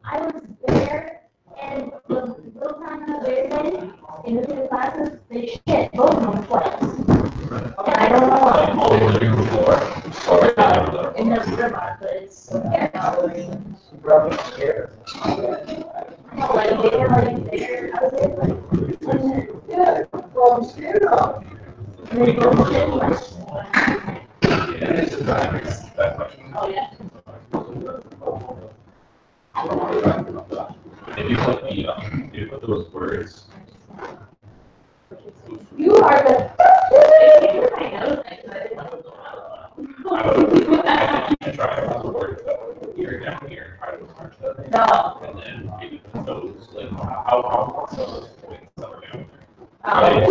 I was there, and the little time I was there, in the two classes, they shit both of them twice. And I don't know why. All the living room floor. In the river, but it's okay. Probably scared. No, like, they were like there, I was there, like, Yeah, well, I'm scared of. and they both shit twice. Yeah, it's just that's much. Oh, yeah. If you put if you put those words. You are the first I know. I think you try to work here down here, try to work No. and then maybe put those like how those points that are down I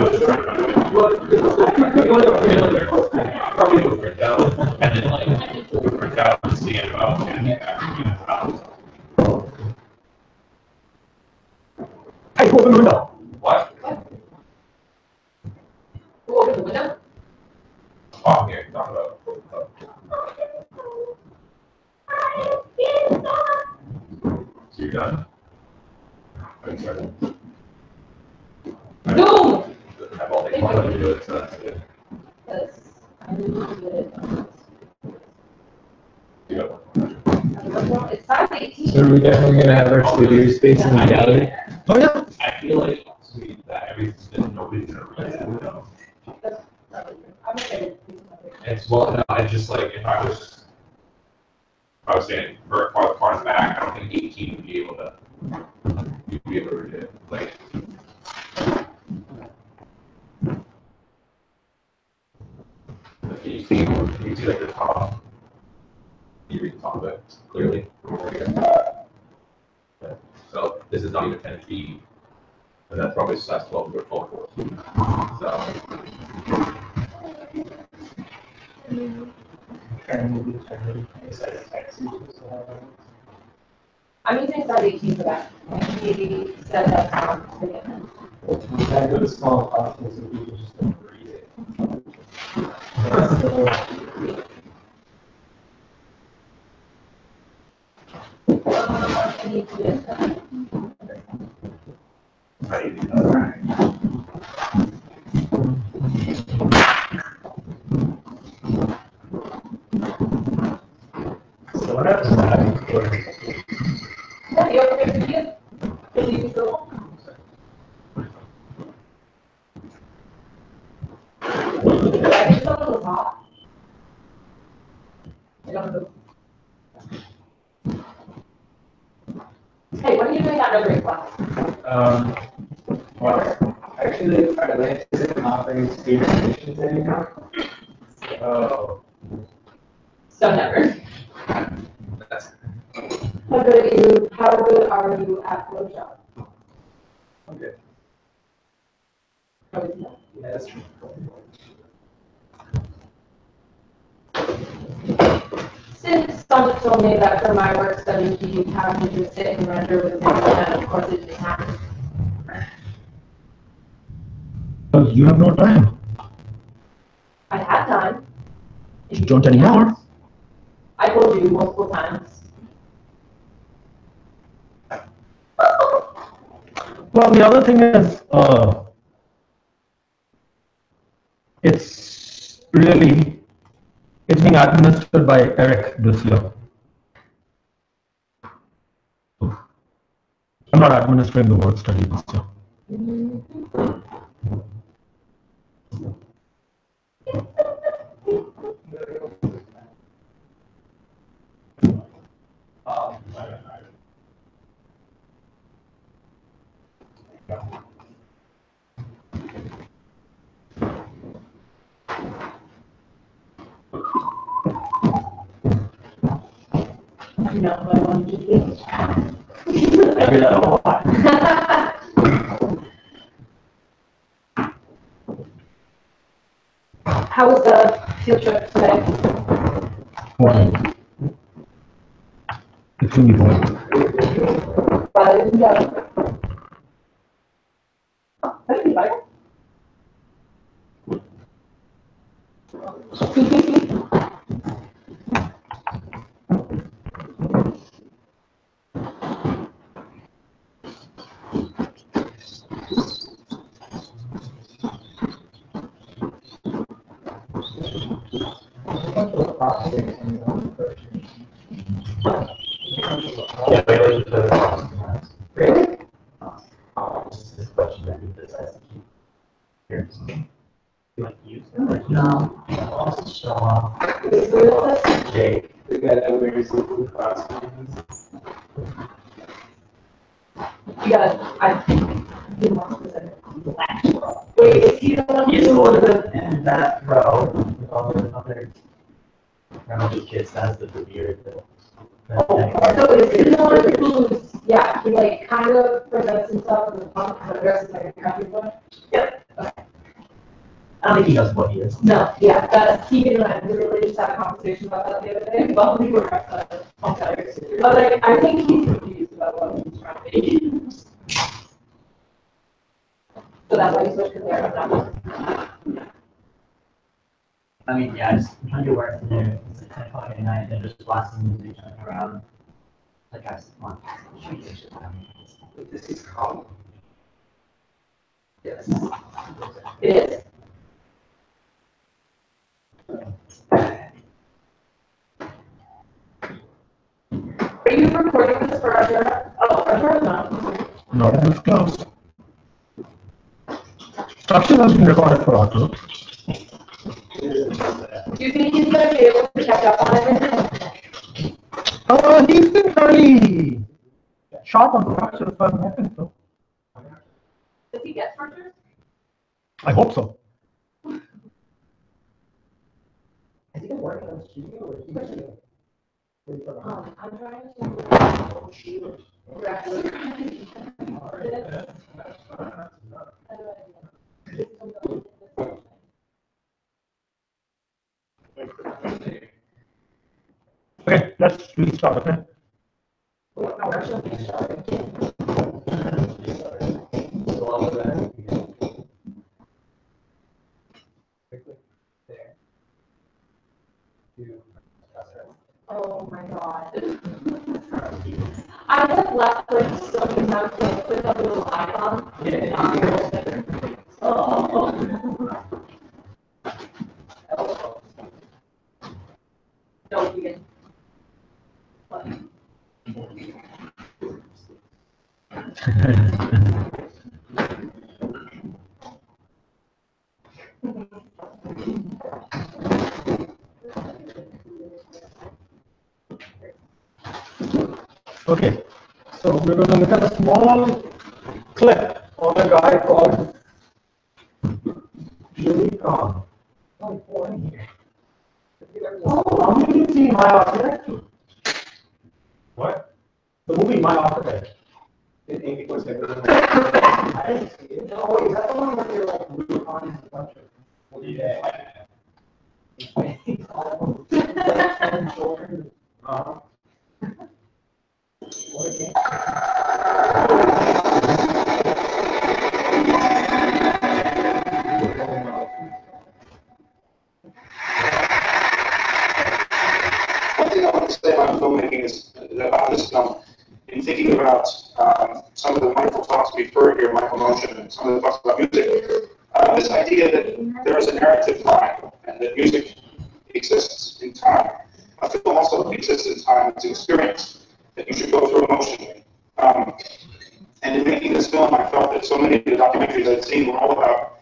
was trying to probably would print out and then like print out and see it about Hey, open the window. what? Who opened the window? Oh, here, talk about. So you're done? I'm sorry. No! I've all been wanting to do it, so that's good. Yeah. It's 5:18. So are we definitely gonna have our studio space in the gallery? Oh, yeah. I feel like that everything's been nobody's gonna realize it, you know? I'm excited. It's well, no, it's just like if I was saying for far back, I don't think 18 would be able to read it. Like, you see like the top. You read the top of it clearly. So this is not even 10 feet, and that's probably size 12 or 12. So. I'm using size 18 for that. He said that. I go to small hospitals and people just don't read it. So what happens when I Yeah, you okay for you? Can you go? I think someone was hot. I don't know. Hey, when are you doing that numbering class? Well, actually, our land isn't offering student admissions anymore. Oh. So never. That's How good are you at Photoshop? okay. How is that? Yeah, that's true. Since someone told me that for my work study, you have to just sit and render with it, and of course it didn't happen. Well, you have no time. I had time. You don't anymore. I told you multiple times. Well, the other thing is, it's being administered by Eric this year. I'm not administering the work study this year. know what I wanted to do. I do that a lot. How was the field trip today? Well, extremely boring. Yeah. That'd be better. Yeah, we always put it on. Really? This question, I do this as a key. Here. You like use them or no? Also show off. Jake. The guy that wears the blue costumes. You gotta, be more specific. Wait, is he the one He's who? the one in that row with all the other grandma kids has the beard. So is he the one who's, yeah, he like kind of presents himself as a punk, but dresses like a country boy? Yep. I don't think he knows what he is. No, yeah, that's, he and I literally just had a conversation about that the other day, while we were at the punk tires. But like, I think he's confused about what he's trying to be. So that's why he switched his hair up. I mean, yeah, I'm trying to work in there. It's like 10 o'clock at night, and they're just blasting music jumping around. Like, guys, come on. This is common. Yes. It is. Are you recording this for our show? Oh, our show now. Not in this class. Structure has been recorded for Outlook. Do you think he's gonna be able to catch up on everything? He's been fairly sharp on structure, so I'm hoping so. Does he get structures? I hope so. Is he working on the studio or is he just? I'm trying to. Okay, let's restart, okay? Oh my god. I just left like so many times to click on the little icon. Oh. Don't begin. Okay, so we're going to look at a small clip on a guy called Julie Khan. Oh, how many of you seen My Architect? What? The movie My Architect. In Amy was like, I didn't see it. Oh, is that the one where you're like really on the bunch of? yeah. What a game. One thing I want to say about filmmaking is about this film, in thinking about some of the wonderful talks we've heard here, Michael Motion, and some of the talks about music, this idea that there is a narrative time and that music exists in time. A film also exists in time. It's an experience that you should go through emotionally. And in making this film, I felt that so many of the documentaries I'd seen were all about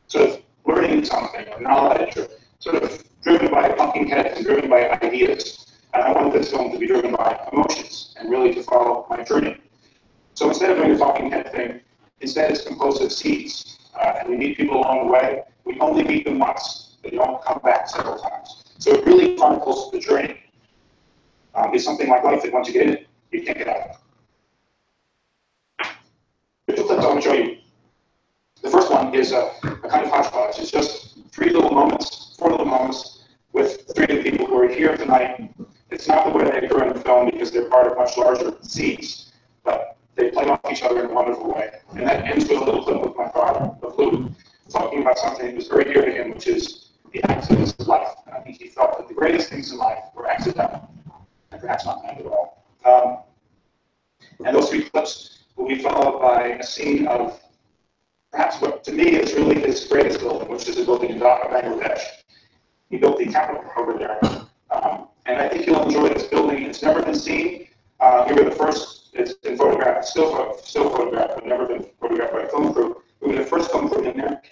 sort of learning something or knowledge or sort of driven by pumping heads and driven by ideas. And I wanted this film to be driven by emotions and really to follow my journey. So instead of doing a talking head thing, instead it's composed of seeds. And we meet people along the way. We only meet them once. They don't come back several times. So it really chronicles the journey. is something like life that once you get in it, you can't get out. The two clips I want to show you. The first one is a kind of hodgepodge. It's just four little moments with three of the people who are here tonight. It's not the way they occur in the film because they're part of much larger scenes, but they play off each other in a wonderful way. And that ends with a little clip of my father, of Lou, talking about something that was very dear to him, which is the accidents of life. And I think he felt that the greatest things in life were accidental, and perhaps not planned at all. And those three clips will be followed by a scene of perhaps what to me is really his greatest building, which is a building in Dhaka, Bangladesh. He built the capital over there. And I think you'll enjoy this building. It's never been seen. Here are the first, it's been photographed, still photographed, but never been photographed by a film crew. We were the first film crew in there.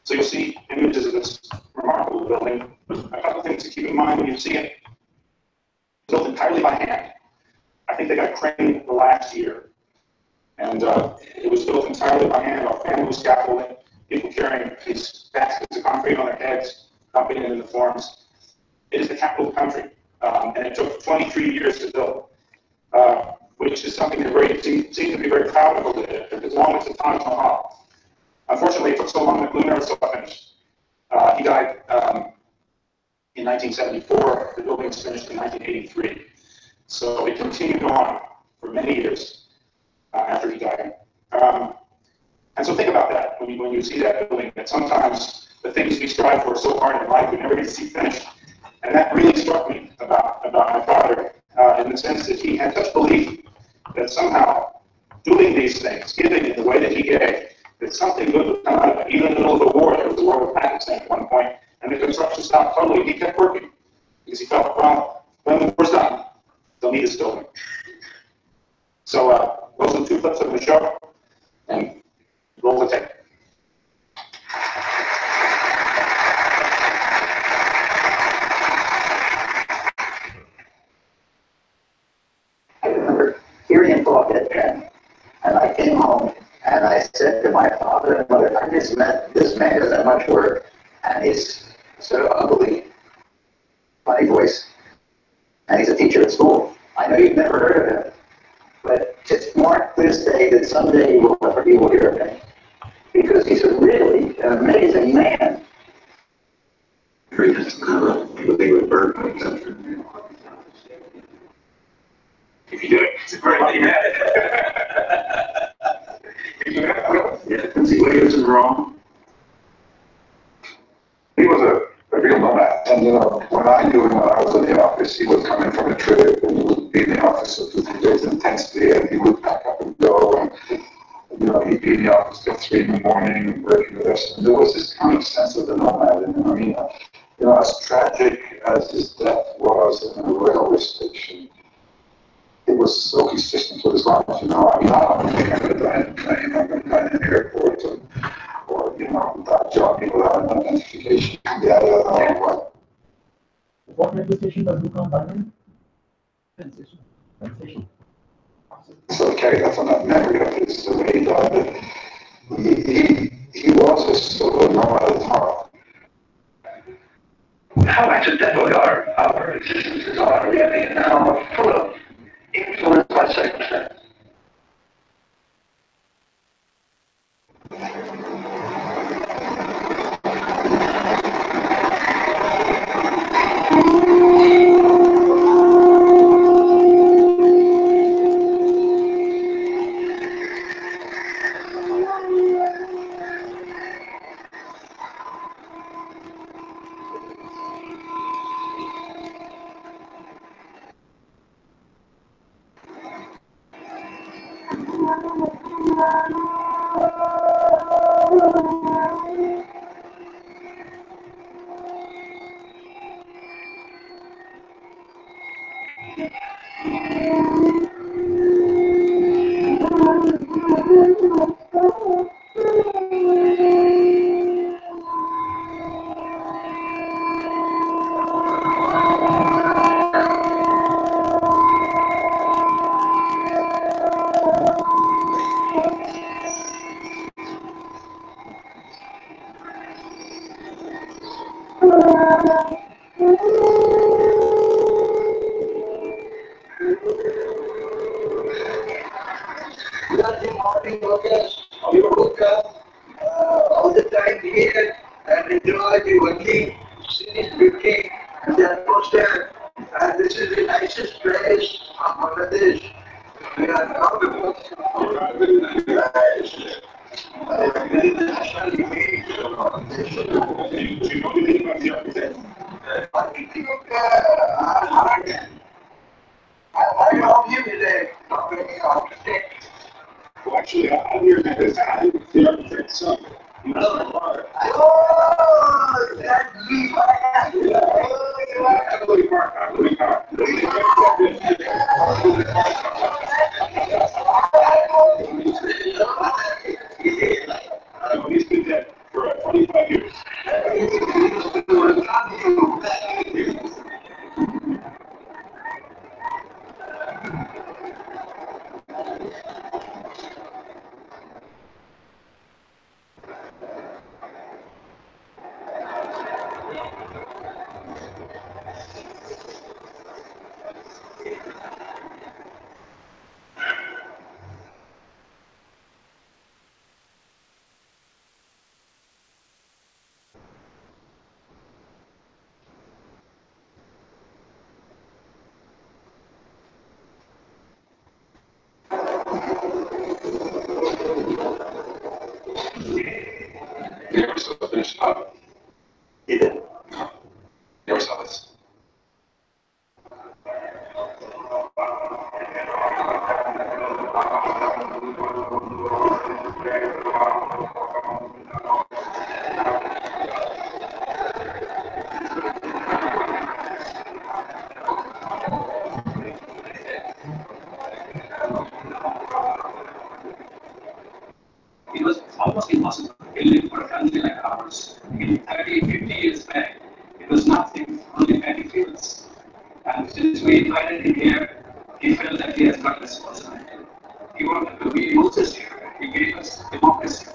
So you'll see images of this remarkable building. A couple things to keep in mind when you see it. It's built entirely by hand. I think they got craned the last year. And it was built entirely by hand, off bamboo scaffolding, people carrying these baskets of concrete on their heads, dumping it in the forms. It is the capital of the country, and it took 23 years to build, which is something that seem to be very proud of over there, as long as the Taj Mahal. Unfortunately, it took so long that Lou never saw it finished. He died in 1974. The building was finished in 1983. So it continued on for many years after he died. And so think about that when you see that building, that sometimes the things we strive for so hard in life we never get to see finished. And that really struck me about my father, in the sense that he had such belief that somehow doing these things, giving in the way that he gave, that something good would come out of it. Even in the middle of the war, there was a war with Pakistan at one point, and the construction stopped totally. He kept working because he felt, well, when the war's done, they'll need this building. So those are the two clips of the show, and roll the tape. I remember hearing him talk at Penn, and I came home and I said to my father and mother, I just met this man does that much work, and he's sort of ugly, funny voice, and he's a teacher at school. I know you've never heard of him, but just mark this day that someday you will hear of him, because he's a really amazing man. He just living with Bergman. If you do it, it's a great idea. Yeah, see Williamson wrong. He was a real nomad, and when I knew him when I was in the office, he would come in from a trip, and he would be in the office for 2 days intensely, and he would pack up and go, and he'd be in the office till 3 in the morning and working with us. And there was this kind of sense of the nomad in him. I mean, as tragic as his death was in a railway station, it was so consistent with his life, I mean, I'm going to die in a plane, I'm going to die in an airport, or without jogging, without an identification. What radio station does you come by? Penn Station. So carry that on that memory of his, the way he died. He was a sort of nomad at heart. How accidental our existences are, really, and how full of influence by circumstance. morning workers of your hookah all the time here and enjoy the only scenic beauty and the atmosphere. And this is the nicest place of Bangladesh. We are now the most very national image of I hope you will company architect. Well, actually, I'm here because I'm the architect's son. Oh, that's me. He's been dead for 25 years. You ever saw the finished product? You did. You ever saw this? It was almost impossible to build it for a country like ours. In 30, 50 years back, it was nothing, only paddy fields. And since we invited him here, he felt that he has got responsibility. He wanted to be Moses here. He gave us democracy.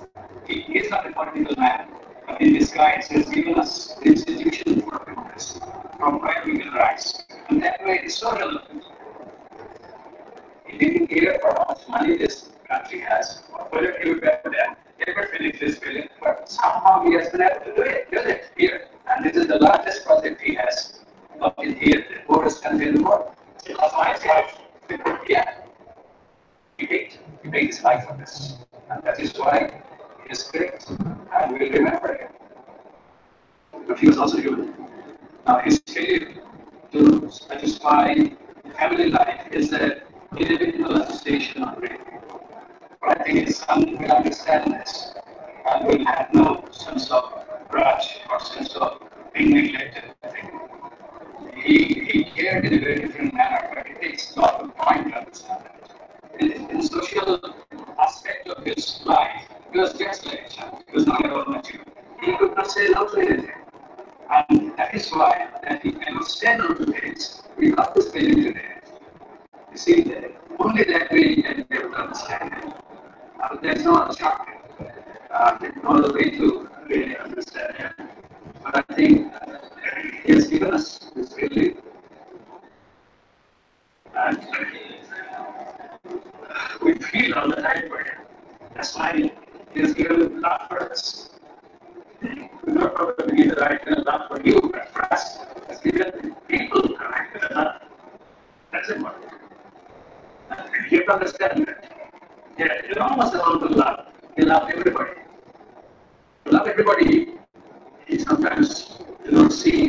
He is not a political man, but in disguise, he has given us the institution for democracy, from where we will rise. And that way it is so relevant. He didn't care for how much money this country has, or whether he would ever finish this building, but somehow he has been able to do it here. And this is the largest project he has got in here, the poorest country in the world. Because my life, yeah, he paid his life for this. And that is why he is great, and we will remember him. But he was also human. Now his failure to satisfy family life is an individual association on radio. But I think his son will understand this and will have no sense of grudge or sense of being neglected. He cared in a very different manner, but it takes a lot of time to understand that. In the social aspect of his life, he was just like a child. He was not at all mature. He could not say no to anything. And that is why that he cannot say no to things. We got this feeling today. You see, only that way you can be able to understand it. There's no other shortcut. There's no other way to really understand it. But I think he has given us this feeling. And we feel all the time for him. That's why he has given love for us. Not probably the right kind of love for you, but for us, has given people the right kind of love. That's important. You have to understand that. Yeah, enormous amount of love. You love everybody. To love everybody, he sometimes do not see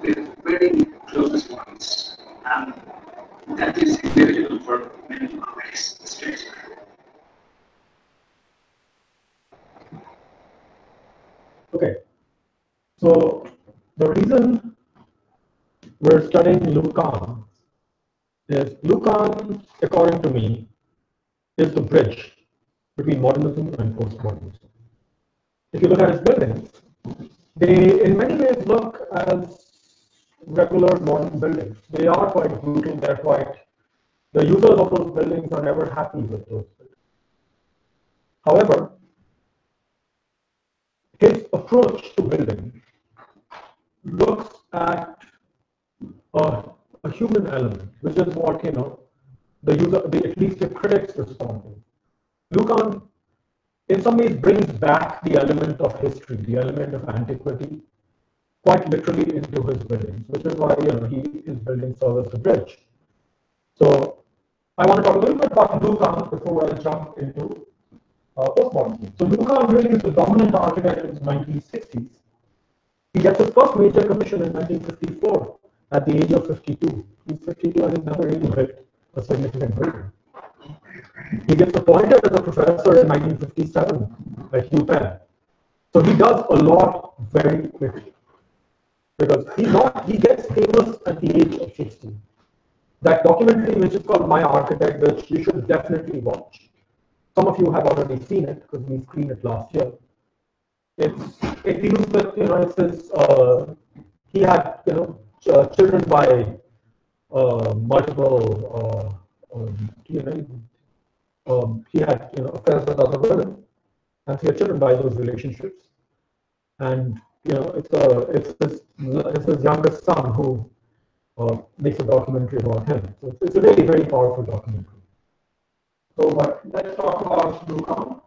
the very closest ones. And that is individual for many ways. Okay, so the reason we're studying Lucan is Lucan, according to me, is the bridge between modernism and postmodernism. If you look at his buildings, they in many ways look as regular modern buildings. They are quite brutal, they're quite, the users of those buildings are never happy with those buildings. However, his approach to building looks at a human element, which is what, the user, at least the critics respond to. Lucan, in some ways, brings back the element of history, the element of antiquity, quite literally into his buildings, which is why his buildings serve as a bridge. So I want to talk a little bit about Lucan before I jump into postmodernism. So Lucan really is the dominant architect in the 1960s. He gets his first major commission in 1954 at the age of 52. He's 52 and he's never really built a significant building. He gets appointed as a professor in 1957 at UPenn. So he does a lot very quickly because he gets famous at the age of 60. That documentary, which is called My Architect, which you should definitely watch. Some of you have already seen it because we screened it last year. It deals with, it says he had, children by multiple, he had, affairs with other women, and he had children by those relationships. And, it's his youngest son who makes a documentary about him. So it's a very, very powerful documentary. So, but let's talk about Lucan.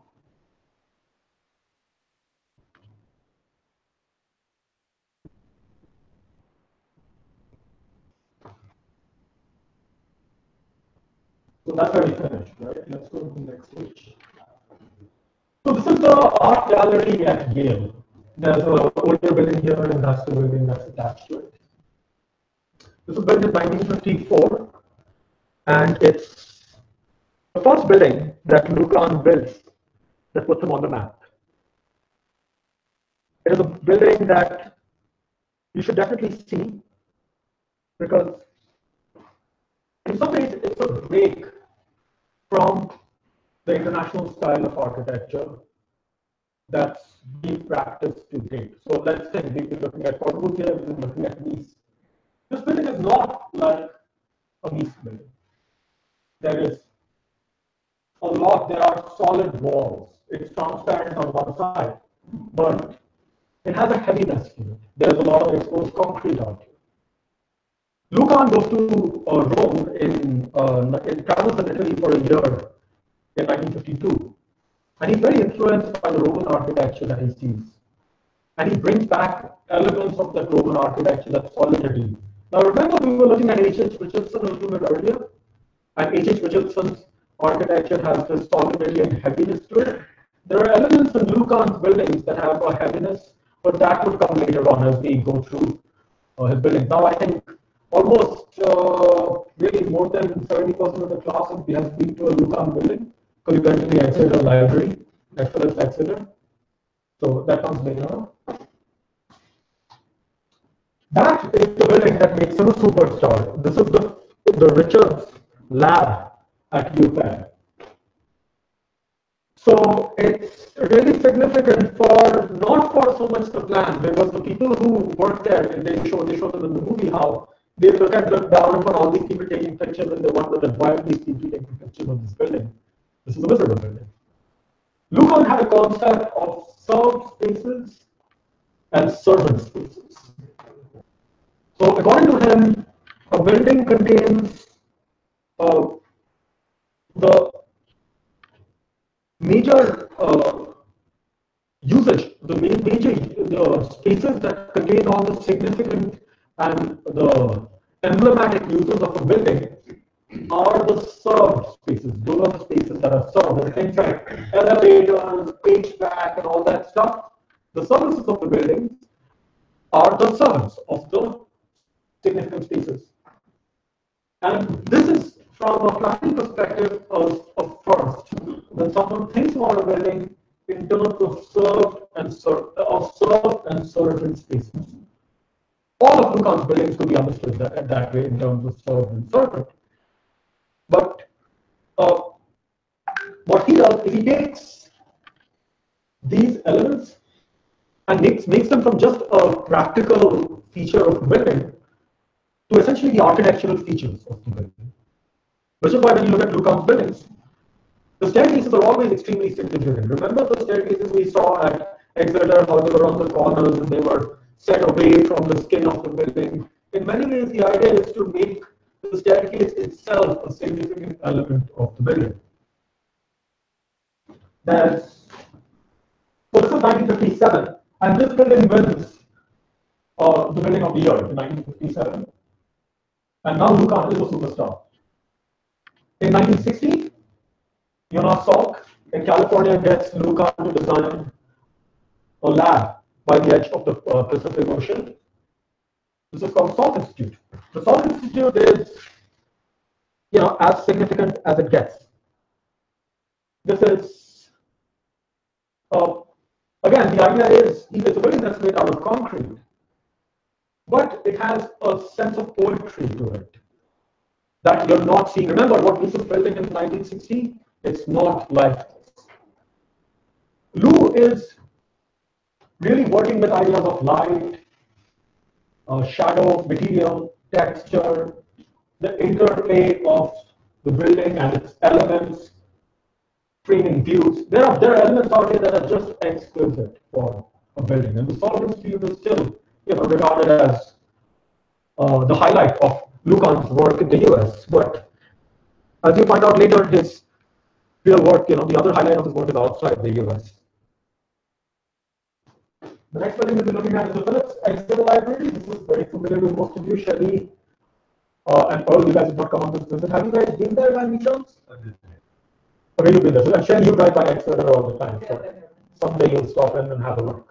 So that's already finished, right? Let's go to the next page. So this is the art gallery at Yale. There's an older building here, and that's the building that's attached to it. This was built in 1954, and it's the first building that Lucan builds that puts him on the map. It is a building that you should definitely see because in some ways it's a break from the international style of architecture that's being practiced to date. So let's think, we've been looking at Corbusier, we've been looking at Nice. This building is not like a Nice building. There is a lot, there are solid walls. It's transparent on one side, but it has a heaviness to it. There's a lot of exposed concrete out here. Lucan goes to Rome in travels in Italy for a year in 1952. And he's very influenced by the Roman architecture that he sees. And he brings back elements of that Roman architecture, that solidity. Now remember, we were looking at H.H. Richardson a little bit earlier. And H.H. Richardson's architecture has this solidity and heaviness to it. There are elements in Lucan's buildings that have a heaviness, but that would come later on as we go through his buildings. Now I think almost really more than 70% of the class has been to a Lucan building. Because you went to the Exeter Library at Phillips Exeter. So that comes later on. That is the building that makes him a superstar. This is the Richards lab at UPenn. So it's really significant not for so much the plan, because the people who work there, and they show them in the movie how they look down upon all these people taking pictures and they wonder why are these people taking pictures of this building. This is a miserable building. Lucan had a concept of served spaces and servant spaces. So according to him, a building contains the major usage, the spaces that contain all the significant and the emblematic uses of a building are the served spaces. Those are the spaces that are served. And things like elevators, HVAC, and all that stuff. The services of the buildings are the servants of the significant spaces. And this is from a planning perspective of first. When someone thinks about a building in terms of served and servant spaces. All of Lucan's buildings could be understood that way in terms of served and servant. But what he does is he takes these elements and makes them from just a practical feature of the building to essentially the architectural features of the building. Which is why when you look at Lucan's buildings, the staircases are always extremely significant. Remember the staircases we saw at Exeter, how they were on the corners and they were set away from the skin of the building. In many ways, the idea is to make the staircase itself a significant element of the building. So this is 1957, and this building wins the building of the year in 1957. And now Lucan is a superstar. In 1960, Jonas Salk in California gets Lucan to design a lab by the edge of the Pacific Ocean. This is called Salk Institute. The Salk Institute is, as significant as it gets. This is, again, the idea is it's a building that's made out of concrete, but it has a sense of poetry to it that you're not seeing. Remember what this is building in 1960? It's not like this. Lou is really working with ideas of light, shadow, material, texture, the interplay of the building and its elements, framing views. There are elements out here that are just exquisite for a building, and the Salk Institute is still, regarded as the highlight of Lucan's work in the US. But as you find out later, his real work, the other highlight of his work is outside the US. The next building we'll be looking at is the Phillips Exhibit Library. This is very familiar with most of you. Shelley and Earl, you guys have not come on this visit. Have you guys been there by any chance? Okay, you've been there. And Shelley, you drive by Exeter all the time. So someday you'll stop in and have a look.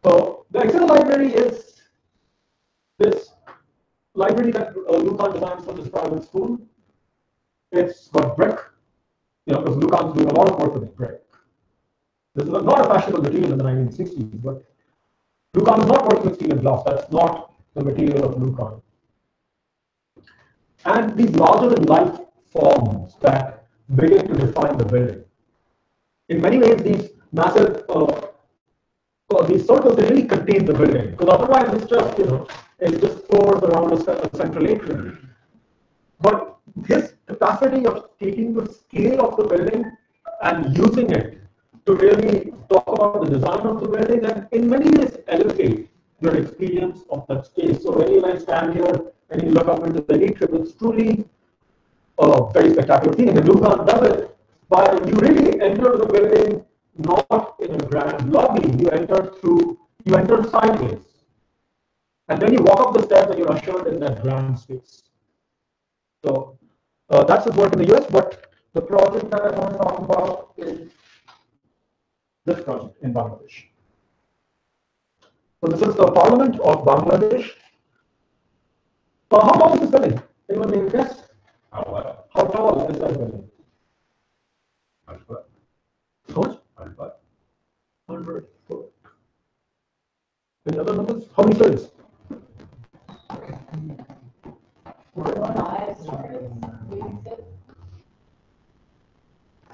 So the Exeter Library is this library that Lucan designs for this private school. It's got brick, because Lucan's doing a lot of work with brick. This is not a fashionable material in the 1960s, but Lucan is not working with steel and glass. That's not the material of Lucan. And these larger-than-life forms that begin to define the building. In many ways, these massive, these circles, they really contain the building, because otherwise it's just, it just pours around a central atrium. But his capacity of taking the scale of the building and using it to really talk about the design of the building and in many ways elevate your experience of that space. So when you stand here and you look up into the atrium, it's truly a very spectacular thing. And Lucan does it, but you really enter the building not in a grand lobby. You enter sideways. And then you walk up the stairs and you're ushered in that grand space. So that's his work in the US, but the project that I want to talk about is this project in Bangladesh. So this is the Parliament of Bangladesh. How tall is this building? Anyone may guess? How tall is that building? 100 foot. How much? 100 foot. 100 foot. Any other numbers? How many stories?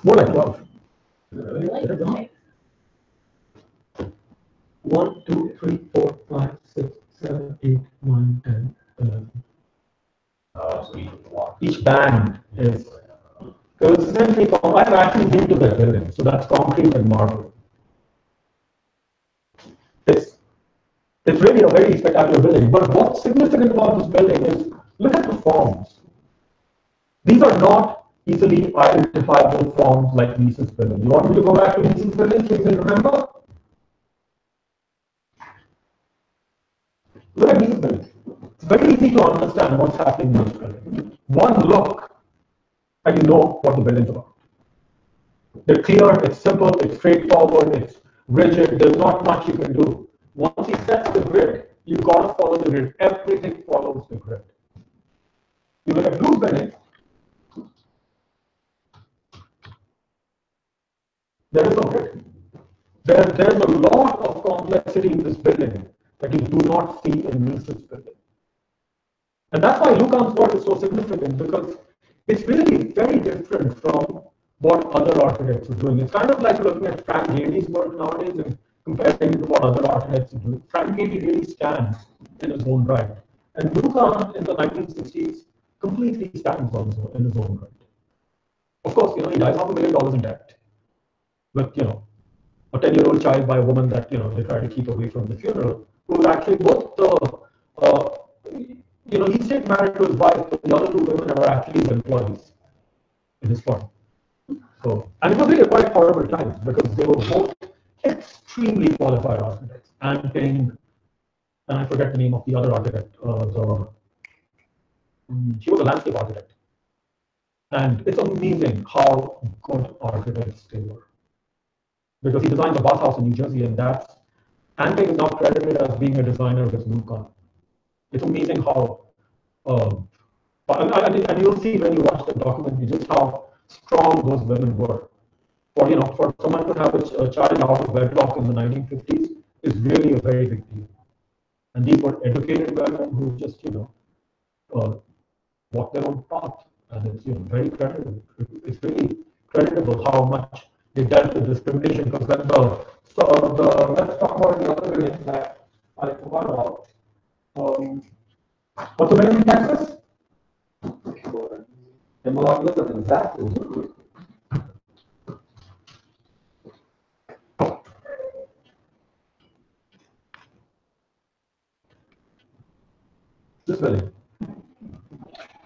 More like 12. Really? 1, 2, 3, 4, 5, 6, 7, 8, 9, 10, 11. Each band is consistently. I've actually been to that building, so that's concrete and marble. It's really a very spectacular building. But what's significant about this building is look at the forms. These are not easily identifiable forms like Mises building. You want me to go back to Mises building so you can remember? Look at Mises building. It's very easy to understand what's happening in this building. One look and you know what the building's about. It's clear, it's simple, it's straightforward, it's rigid, there's not much you can do. Once he sets the grid, you've got to follow the grid. Everything follows the grid. You look at Blue's building, there is no grid. There's a lot of complexity in this building that you do not see in Mises building. And that's why Lucan's work is so significant, because it's really very different from what other architects are doing. It's kind of like looking at Frank Gehry's work nowadays and comparing it to what other architects are doing. Frank Gehry really stands in his own right. And Lucan in the 1960s completely stands in his own right. Of course, he dies $500 million in debt with, a 10-year-old child by a woman that, they try to keep away from the funeral, who actually both he stayed married to his wife, but the other two women are actually his employees in his firm. So, and it was really quite horrible times because they were both extremely qualified architects. And I forget the name of the other architect. She was a landscape architect. And it's amazing how good architects they were. Because he designed the Bath House in New Jersey, and that's Anting is now credited as being a designer of his new car. It's amazing how, and you'll see when you watch the documentary just how strong those women were. For someone to have a child out of wedlock in the 1950s is really a very big deal. And these were educated women who just, walked their own path. And it's, very creditable. It's really creditable how much they dealt with discrimination. Because when let's talk about the other building that I forgot about. What's the building in Texas? Exactly. This building.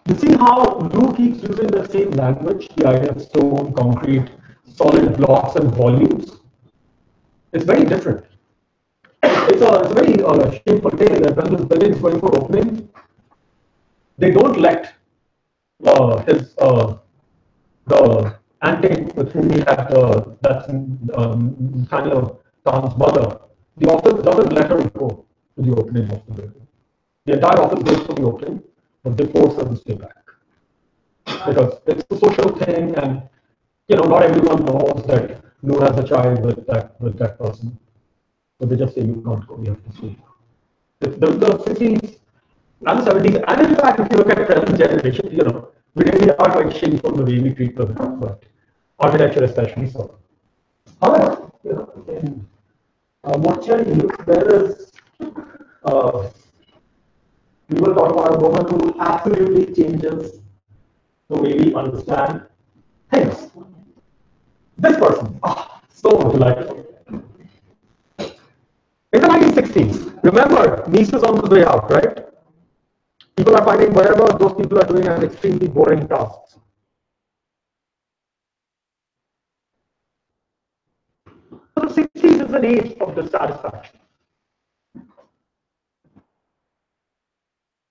You see how Lou keeps using the same language, the idea of stone, concrete, solid blocks, and volumes. It's very different. It's a very shameful tale that when this building is going for opening, they don't let the Anting with whom he had that's Nathaniel Tan's mother, the office doesn't let her go to the opening of the building. The entire office goes to the opening, but they force her to stay back. Because it's a social thing, and not everyone knows that Lou has a child with that person. So they just say you can't go, you have to stay. The 60s and the 70s, and in fact, if you look at present generation, we really are quite shameful the way we treat them, but architecture especially so. However, in Monticelli, there is we will talk about a woman who absolutely changes the way we understand things. This person, so delightful. In the 1960s, remember, Nice is on the way out, right? People are finding whatever those people are doing as extremely boring tasks. So the 60s is an age of dissatisfaction.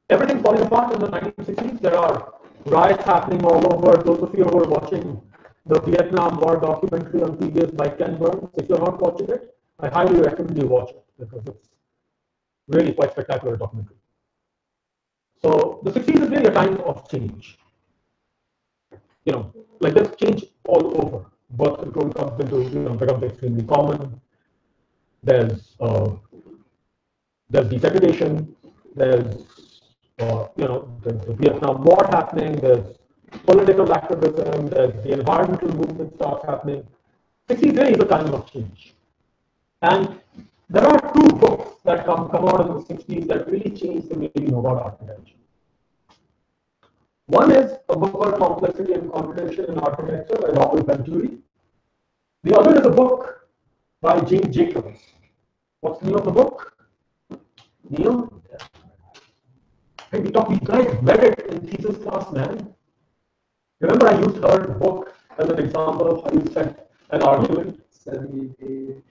Everything's falling apart in the 1960s. There are riots happening all over. Those of you who are watching the Vietnam War documentary on PBS by Ken Burns, if you're not watching it, I highly recommend you watch it because it's really quite spectacular documentary. So the 60s is really a time of change. Like there's change all over. Birth control comes into, becomes extremely common. There's desegregation. There's the Vietnam War happening. There's political activism. There's the environmental movement starts happening. 60s really is a time of change. And there are two books that come out in the 60s that really change the way we know about architecture. One is a book called Complexity and Contradiction in Architecture by Robert Venturi. The other is a book by Jane Jacobs. What's the name of the book? Neil? Hey, we guys read it in thesis class, man. Remember I used her book as an example of how you set an argument? 70 pages.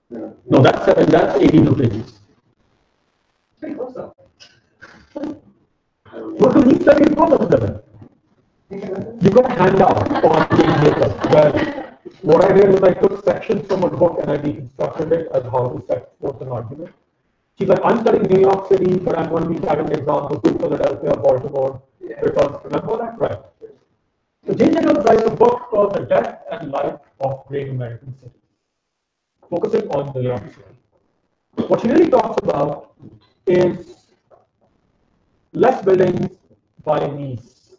No, that's 82 pages. Hey, what's up? What do we study both of them? You got a handout on Jane Jacobs. Where what I did was I took sections from a book and I deconstructed it as how to set forth an argument. She's like, I'm studying New York City, but I'm going to be having examples in Philadelphia, Baltimore, because remember that, right? So Jane Jacobs writes a book called The Death and Life of Great American Cities, focusing on New York City. What she really talks about is less buildings by Nice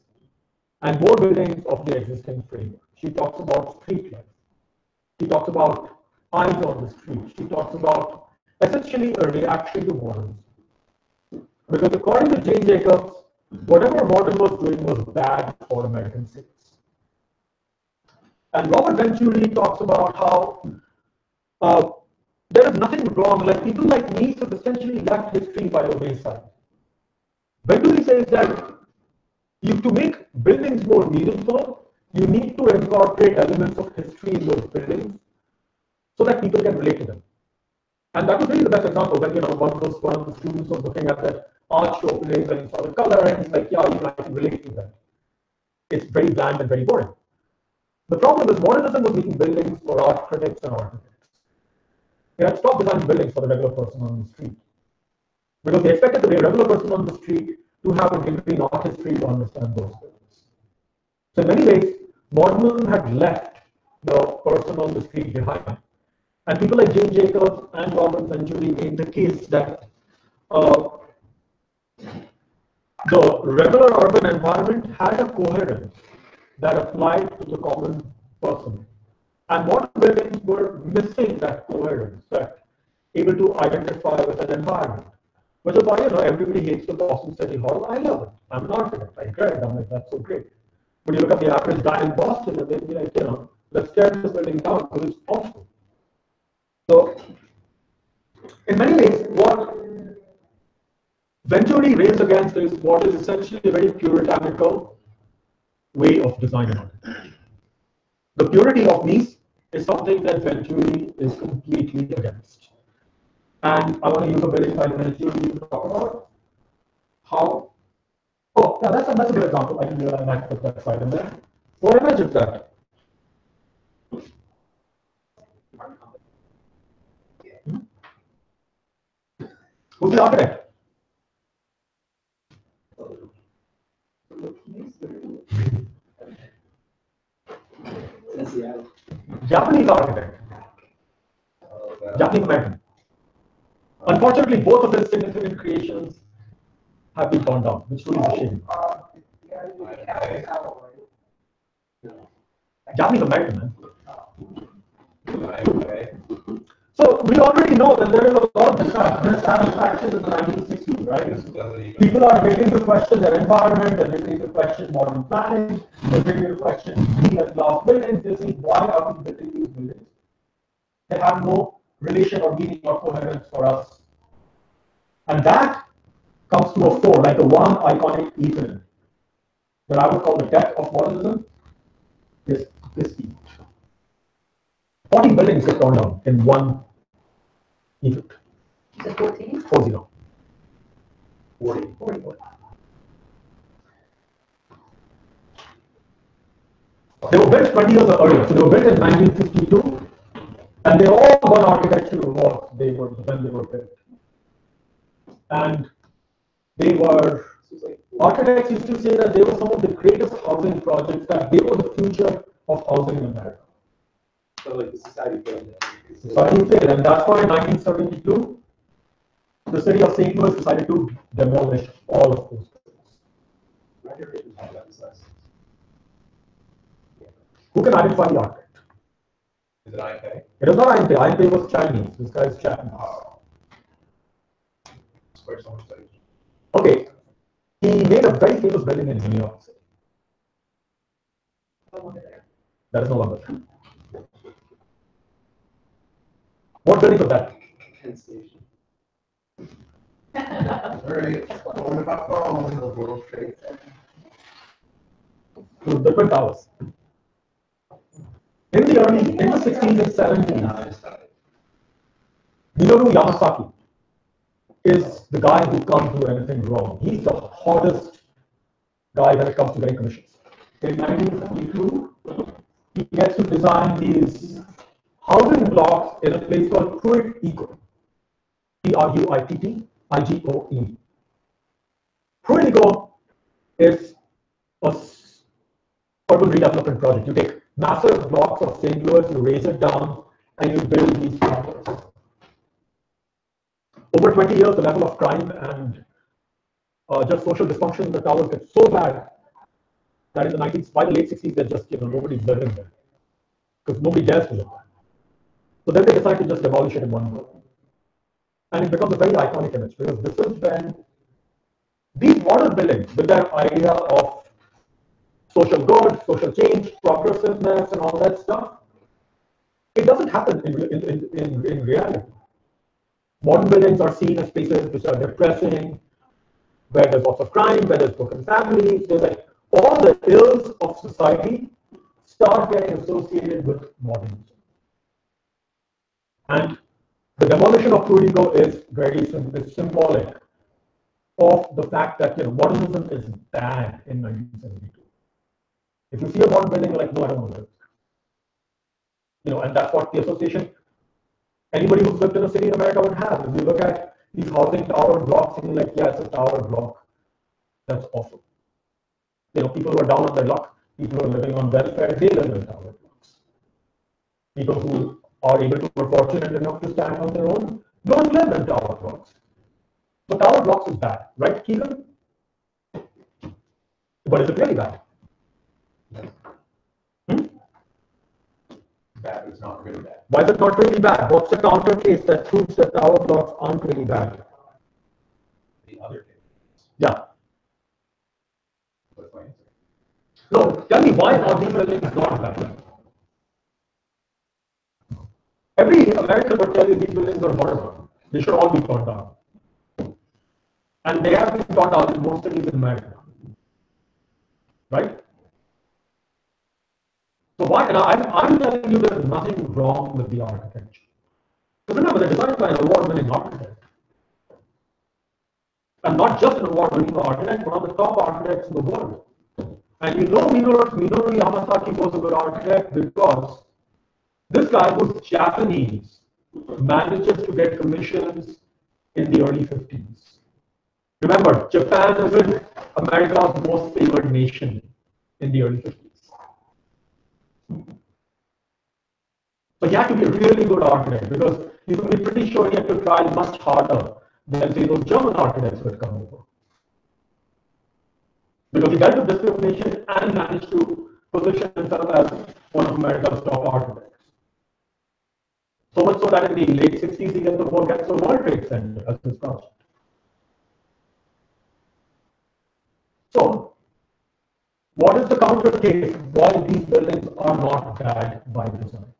and more buildings of the existing framework. She talks about street life. She talks about eyes on the street. She talks about essentially a reaction to modernism. Because according to Jane Jacobs, whatever modern was doing was bad for American cities. And Robert Venturi talks about how there is nothing wrong, like people like Nice have essentially left history by the wayside. Venturi says that to make buildings more meaningful, you need to incorporate elements of history in those buildings so that people can relate to them. And that was really the best example when, one of the students was looking at that art show place and he saw the color and he's like, yeah, I can relate to that. It's very bland and very boring. The problem is modernism was making buildings for art critics and architects. They had stopped designing buildings for the regular person on the street. Because they expected the regular person on the street to have a degree in art history to understand those buildings. So in many ways, modernism had left the person on the street behind. And people like Jane Jacobs and Robert Venturi made the case that the regular urban environment had a coherence that applied to the common person. And modern buildings were missing that coherence, that able to identify with an environment. Which is why, everybody hates the Boston City Hall. I love it. I'm an architect. I dread it. I'm like, that's so great. But you look at the average guy in Boston and they'd be like, let's tear this building down because it's awful. So, in many ways, what Venturi rails against is what is essentially a very puritanical way of designing architecture. The purity of Mies is something that Venturi is completely against. And I want to use a building by Venturi to talk about how. Oh, yeah, that's a good example. I can put that slide in there. What image is that? Who's the architect? Japanese architect. Japanese American. Unfortunately, both of his significant creations have been torn down, which really is a shame. Japanese American, man. So we already know that there is a lot of dissatisfaction in the 1960s, right? People are beginning to question their environment, they're beginning to question modern planning, they're beginning to question glass buildings. They say, why are we building these buildings? They have no relation or meaning or coherence for us. And that comes to a fore, like the one iconic evening that I would call the death of modernism is this event. 40 buildings get torn down in one event. Is it 14? 40. 40. They were built 20 years earlier. So they were built in 1952, and they all won architectural awards when they were built. And they were, architects used to say that they were some of the greatest housing projects, that they were the future of housing in America. So like the society failed. Society failed, and that's why in 1972, the city of St. Louis decided to demolish all of those buildings. Who can identify the architect? Is it INPE? It is not INPE. INPE was Chinese. This guy is Japanese. Okay. He made a very famous building in New York City. That is no longer there. What building was that? Penn Station. Alright, what about the World Trade Center? The Twin Towers. In the 60s and 70s, you know who Yamasaki is, the guy who can't do anything wrong. He's the hottest guy when it comes to getting commissions. In 1952, he gets to design these housing blocks in a place called Pruitt-Igoe. Pruitt-Igoe. Pruitt-Igoe is a urban redevelopment project. You take massive blocks of St. Louis, you raise it down, and you build these towers. Over 20 years, the level of crime and just social dysfunction in the towers gets so bad that in the 90s, by the late 60s, they're just, nobody's living there because nobody dares to live there. So then they decide to just demolish it in one go. And it becomes a very iconic image because this is when these modern buildings, with their idea of social good, social change, progressiveness, and all that stuff, it doesn't happen in reality. Modern buildings are seen as places which are depressing, where there's lots of crime, where there's broken families, there's like all the ills of society start getting associated with modernism. And the demolition of Puerto is very symbolic of the fact that modernism is bad in 1972. If you see a modern building, you're like, no, I don't want to live. And that's what the association, anybody who's lived in a city in America would have. If you look at these housing tower blocks, and you're like, yeah, it's a tower block. That's awful. People who are down on their luck, people who are living on welfare, they live in tower blocks. People who are able to, are fortunate enough to stand on their own, don't live in tower blocks. So tower blocks is bad, right, Keegan? But is it really bad? Bad is not really bad. Why is it not really bad? What's the counter case that proves that tower blocks aren't really bad? The other case. Yeah. What's my answer? No, tell me why modern building is not bad. Every American will tell you these buildings are horrible. They should all be torn down. And they have been torn down in most cities in America. Right? So why? And I'm telling you there's nothing wrong with the architecture. So remember, they're designed by an award-winning architect. And not just an award-winning architect, one of the top architects in the world. And Minoru Yamasaki was a good architect because this guy was Japanese, manages to get commissions in the early 50s. Remember, Japan is America's most favored nation in the early 50s. So he had to be a really good architect because you can be pretty sure he had to try much harder than say those German architects who had come over. Because he dealt with discrimination and managed to position himself as one of America's top architects. So much so that in the late 60s he gets the World Trade Center as his project. So, what is the counter case why these buildings are not bad by design?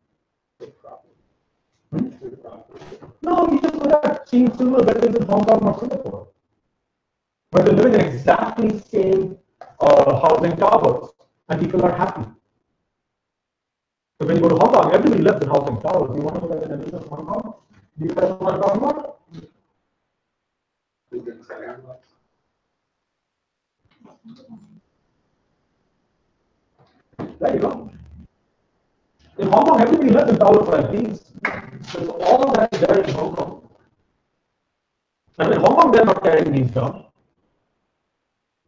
No, you just look at seeing similar buildings in Hong Kong or Singapore, where they're living in exactly same housing towers, and people are happy. So when you go to Hong Kong, everybody lives in housing towers. You want to live in a Hong Kong? Do you guys know what I'm talking about? There you go. In Hong Kong, everybody lives in towers like these. There's all that is there in Hong Kong. And in Hong Kong, they're not tearing these down.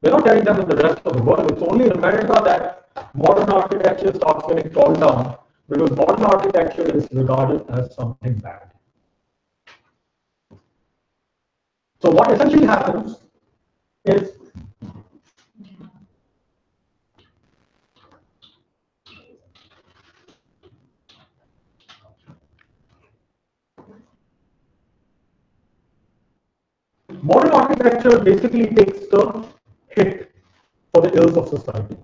They're not tearing them in the rest of the world. It's only in America that modern architecture starts getting torn down because modern architecture is regarded as something bad. So what essentially happens is modern architecture basically takes the hit for the ills of society.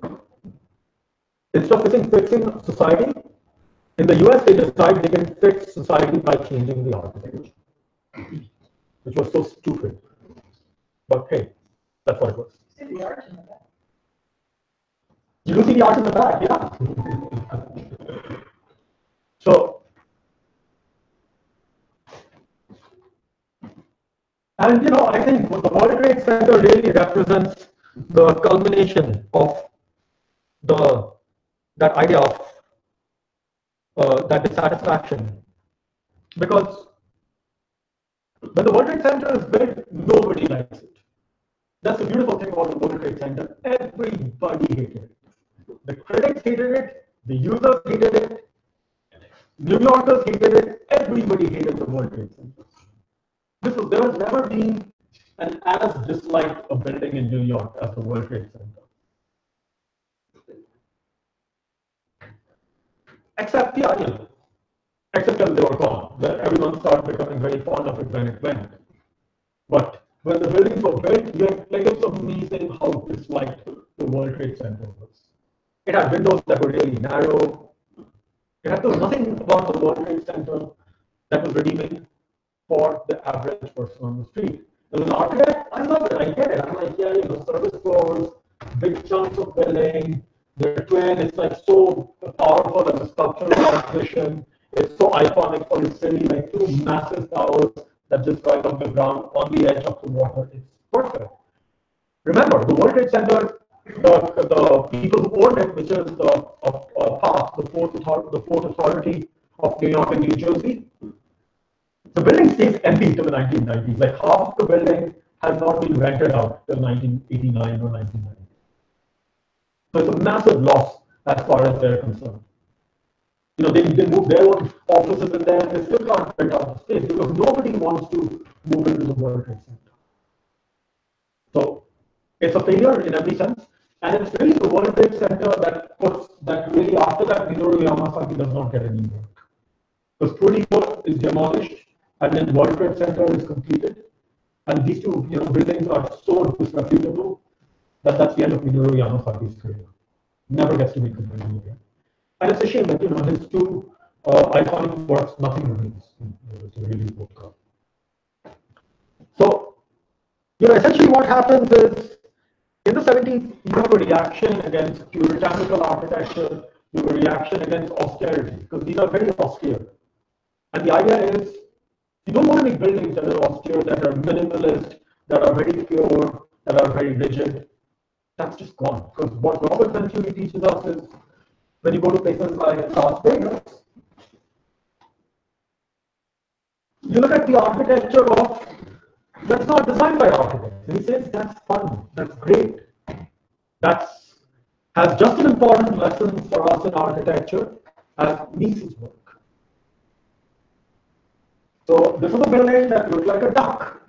Instead of fixing society, in the US they decide they can fix society by changing the architecture, which was so stupid. But hey, that's what it was. See the art in the back. You do see the art in the back, yeah. So, and I think the World Trade Center really represents the culmination of that idea of that dissatisfaction. Because when the World Trade Center is built, nobody likes it. That's the beautiful thing about the World Trade Center. Everybody hated it. The critics hated it, the users hated it, New Yorkers hated it, everybody hated the World Trade Center. There has never been an as disliked a building in New York as the World Trade Center. Except, except when they were gone, then everyone started becoming very fond of it when it went. But when the buildings were built, it's amazing how disliked the World Trade Center was. It had windows that were really narrow. There was nothing about the World Trade Center that was redeeming for the average person on the street. As an architect, I love it. I get it. I'm like, service floors, big chunks of building, They're twin. It's like so powerful as a sculptural composition. It's so iconic for the city, like two massive towers that just rise off the ground on the edge of the water. It's perfect. Remember, the World Trade Center, the people who own it, which is the PATH, the Port Authority of New York and New Jersey, the building stays empty till the 1990s. Like half of the building has not been rented out till 1989 or 1990. So it's a massive loss as far as they're concerned. You know, they move their own offices in there, they still can't rent out the space because nobody wants to move into the World Trade Center. So it's a failure in every sense, and it's really the World Trade Center that really after that Minoru Yamasaki does not get any work. Because 24 is demolished, and then World Trade Center is completed, and these two buildings are so disreputable that that's the end of Minoru Yamasaki's career. Never gets to be completed again. And it's a shame that his two iconic works, nothing remains. It's really worked out. So essentially what happens is in the 70s you have a reaction against puritanical architecture, you have a reaction against austerity because these are very austere. And the idea is you don't want any buildings that are austere, that are minimalist, that are very pure, that are very rigid. That's just gone. Because what Robert Venturi teaches us is when you go to places like Las Vegas, you look at the architecture of that's not designed by architects. And he says that's fun, that's great. Has just an important lesson for us in architecture as Nice's work. So this is a building that looked like a duck.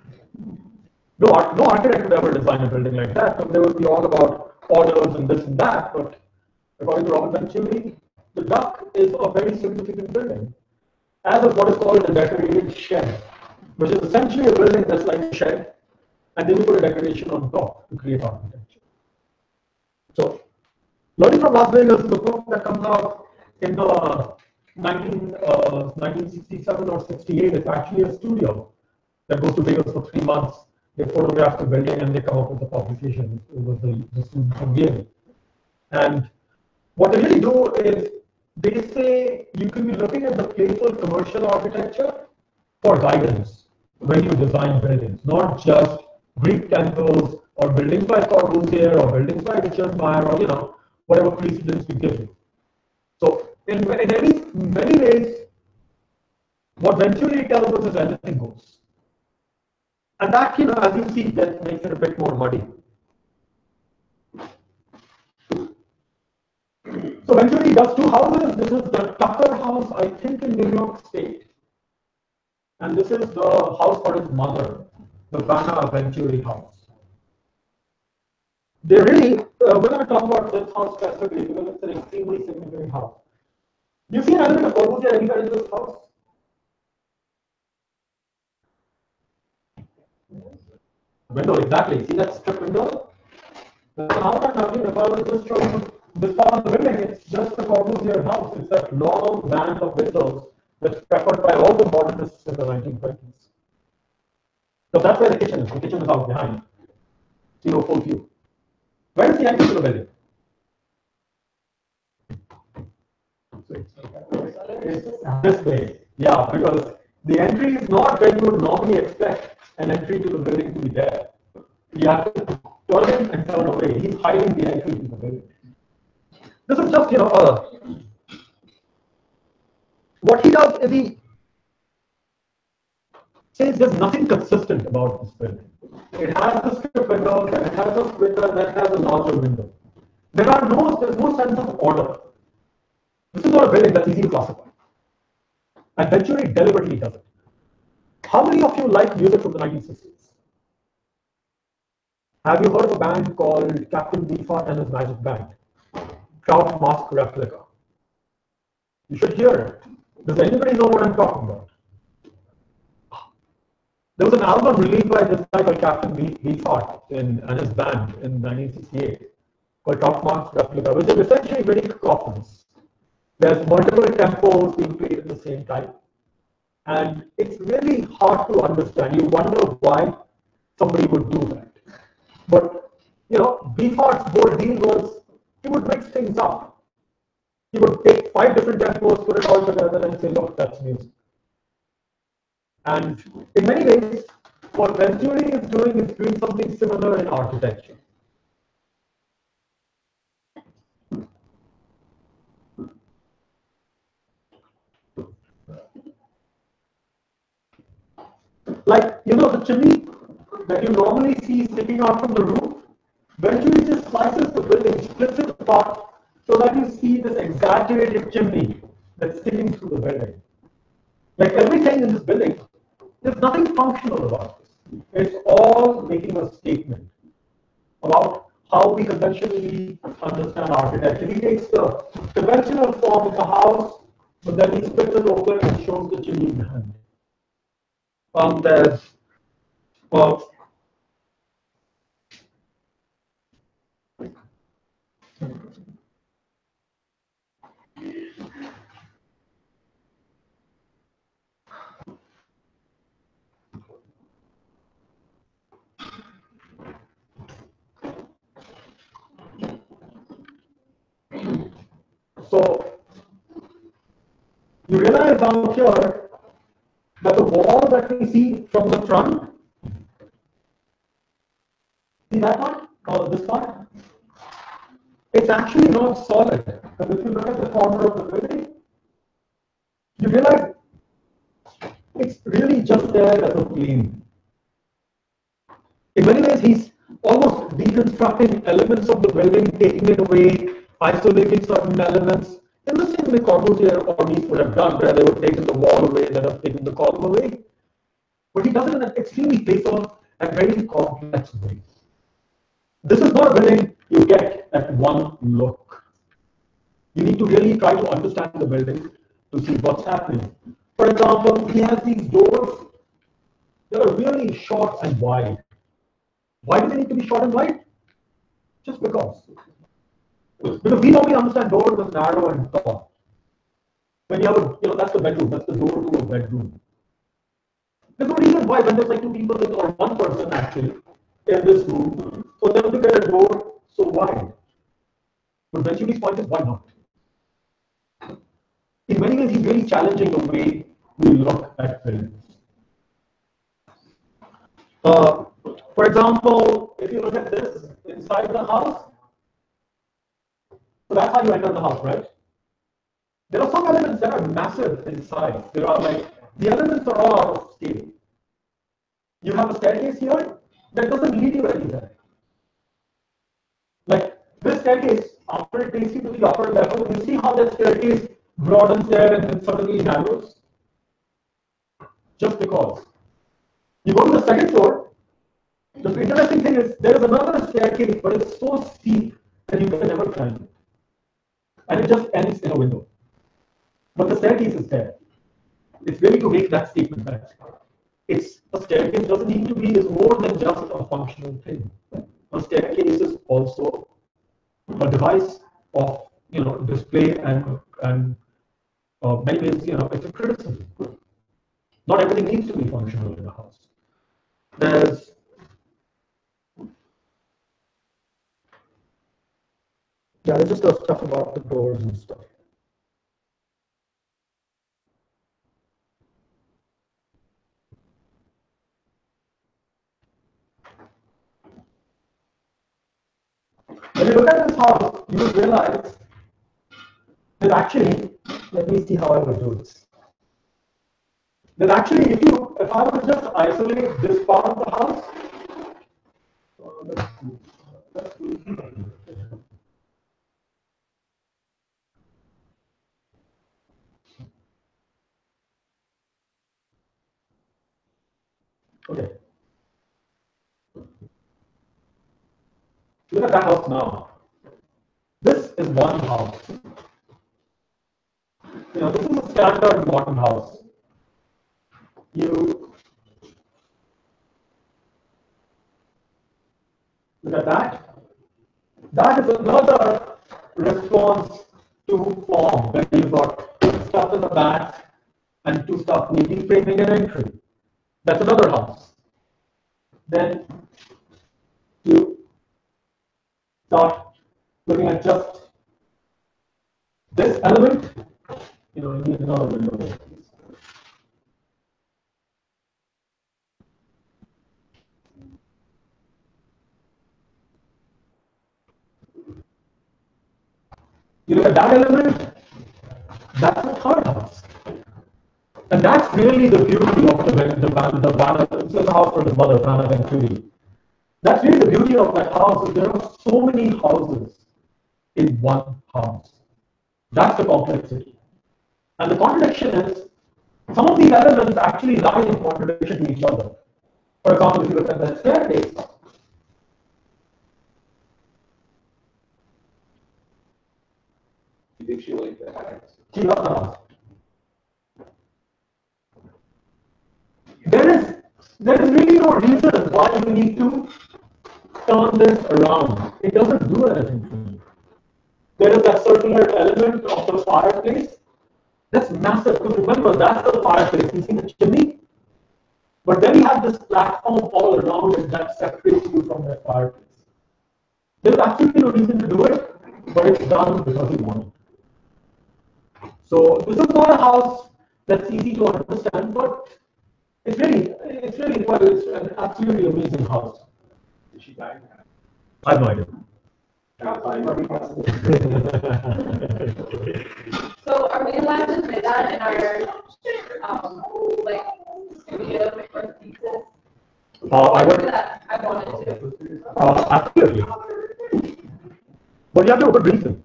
No architect would ever design a building like that, because they would be all about orders and this and that. But according to Robert Venturi, the duck is a very significant building, as is what is called a decorated shed, which is essentially a building that's like a shed, and then you put a decoration on top to create architecture. So, Learning from Las Vegas is a book that comes out in the 1967 or 68. It's actually a studio that goes to Vegas for 3 months. They photograph the building and they come up with the publication. It was the student from Yale. And what they really do is they say you can be looking at the playful commercial architecture for guidance when you design buildings, not just Greek temples or buildings by Corbusier or buildings by Richard Meyer or whatever precedence we give you. So in many ways, what Venturi tells us is anything goes. And that, as you see, that makes it a bit more muddy. So Venturi does two houses. This is the Tucker house, I think, in New York State. And this is the house for his mother, the Vanna Venturi house. They really, we're going to talk about this house specifically because it's an extremely significant house. Do you see an element of Corbusier anywhere in this house? Window, exactly. See that strip window? Now I'm talking about this part of the building. It's just the Corbusier house. It's that long band of windows that's preferred by all the modernists in the 1920s. So that's where the kitchen is. The kitchen is out behind. See no full view. Where is the entrance to the building? It's this way. Yeah, because the entry is not where you would normally expect an entry to the building to be there. You have to turn in and turn away. He's hiding the entry to the building. This is just, what he does is he says there's nothing consistent about this building. It has the strip windows, and it has a window that has a larger window. There's no sense of order. This is not a building that's easy to classify. And Venturi deliberately does it. How many of you like music from the 1960s? Have you heard of a band called Captain Beefheart and his Magic Band? Trout Mask Replica. You should hear it. Does anybody know what I'm talking about? There was an album released by this guy called Captain Beefheart and his band in 1968 called Trout Mask Replica, which is essentially very cacophonous. There's multiple tempos being played at the same time. And it's really hard to understand. You wonder why somebody would do that. But, Beefheart's whole deal was he would mix things up. He would take 5 different tempos, put it all together, and say, look, that's music. And in many ways, what Venturi is doing something similar in architecture. Like, you know, the chimney that you normally see sticking out from the roof, Venturi just slices the building, splits it apart, so that you see this exaggerated chimney that's sticking through the building. Like everything in this building, there's nothing functional about this. It's all making a statement about how we conventionally understand architecture. He takes the conventional form of the house, but then he splits it open and shows the chimney behind. There's so you realize out here that the wall that we see from the front, see that one, or this one? It's actually not solid. Because if you look at the corner of the building, you realize it's really just there as a plane. In many ways, he's almost deconstructing elements of the building, taking it away, isolating certain elements, in the same way Corbusier or Mies would have done, where they would take the wall away, then have taken the column away. But he does it in an extremely playful and very complex way. This is not a building you get at one look. You need to really try to understand the building to see what's happening. For example, he has these doors that are really short and wide. Why do they need to be short and wide? Just because. Because we normally understand doors as narrow and tall. When you have that's the bedroom, that's the door to a bedroom. There's no reason why, when there's like 2 people or 1 person actually in this room, for them to get a door so wide. But Venturi's point is, why not? In many ways, he's really challenging the way we look at buildings. For example, if you look at this inside the house, so that's how you enter the house, right? There are some elements that are massive in size. There are the elements are all out of scale. You have a staircase here that doesn't lead you anywhere. Like this staircase, after it takes you to the upper level, you see how that staircase broadens there and then suddenly narrows? Just because. You go to the second floor, the interesting thing is there is another staircase, but it's so steep that you can never climb it. And it just ends in a window. But the staircase is there. It's really to make that statement that it's a staircase doesn't need to be is more than just a functional thing. A staircase is also a device of display and many ways it's a criticism. Not everything needs to be functional in a house. There's just stuff about the doors and stuff. When you look at this house, you will realize that actually, let me see how I will do this. That actually, if I were to just isolate this part of the house, okay. Look at that house now. This is one house. This is a standard modern house. You look at that. That is another response to form, where you've got stuff in the back and two stuff needing framing and entry. That's another house. Then you start looking at just This element, you know, you need another window there. You look at that element, that's the third house. And that's really the beauty of the house for the mother, Vanna Venturi. That's really the beauty of that house. There are so many houses in one house. That's the complexity. And the contradiction is, some of these elements actually lie in contradiction to each other. For example, if you look at the staircase, You think she liked that? she loves the house. There is really no reason why you need to turn this around. It doesn't do anything for you. There is that circular element of the fireplace. That's massive. Because remember, that's the fireplace. You see the chimney? But then you have this platform all around it that separates you from that fireplace. There's absolutely no reason to do it, but it's done because you want it. So this is not a house that's easy to understand, but it's really well, it's an absolutely amazing house. Did she die? I have no idea. So are we allowed to say that in our, like, studio or thesis? I would. I wanted to. Absolutely. But you have to have a good reason.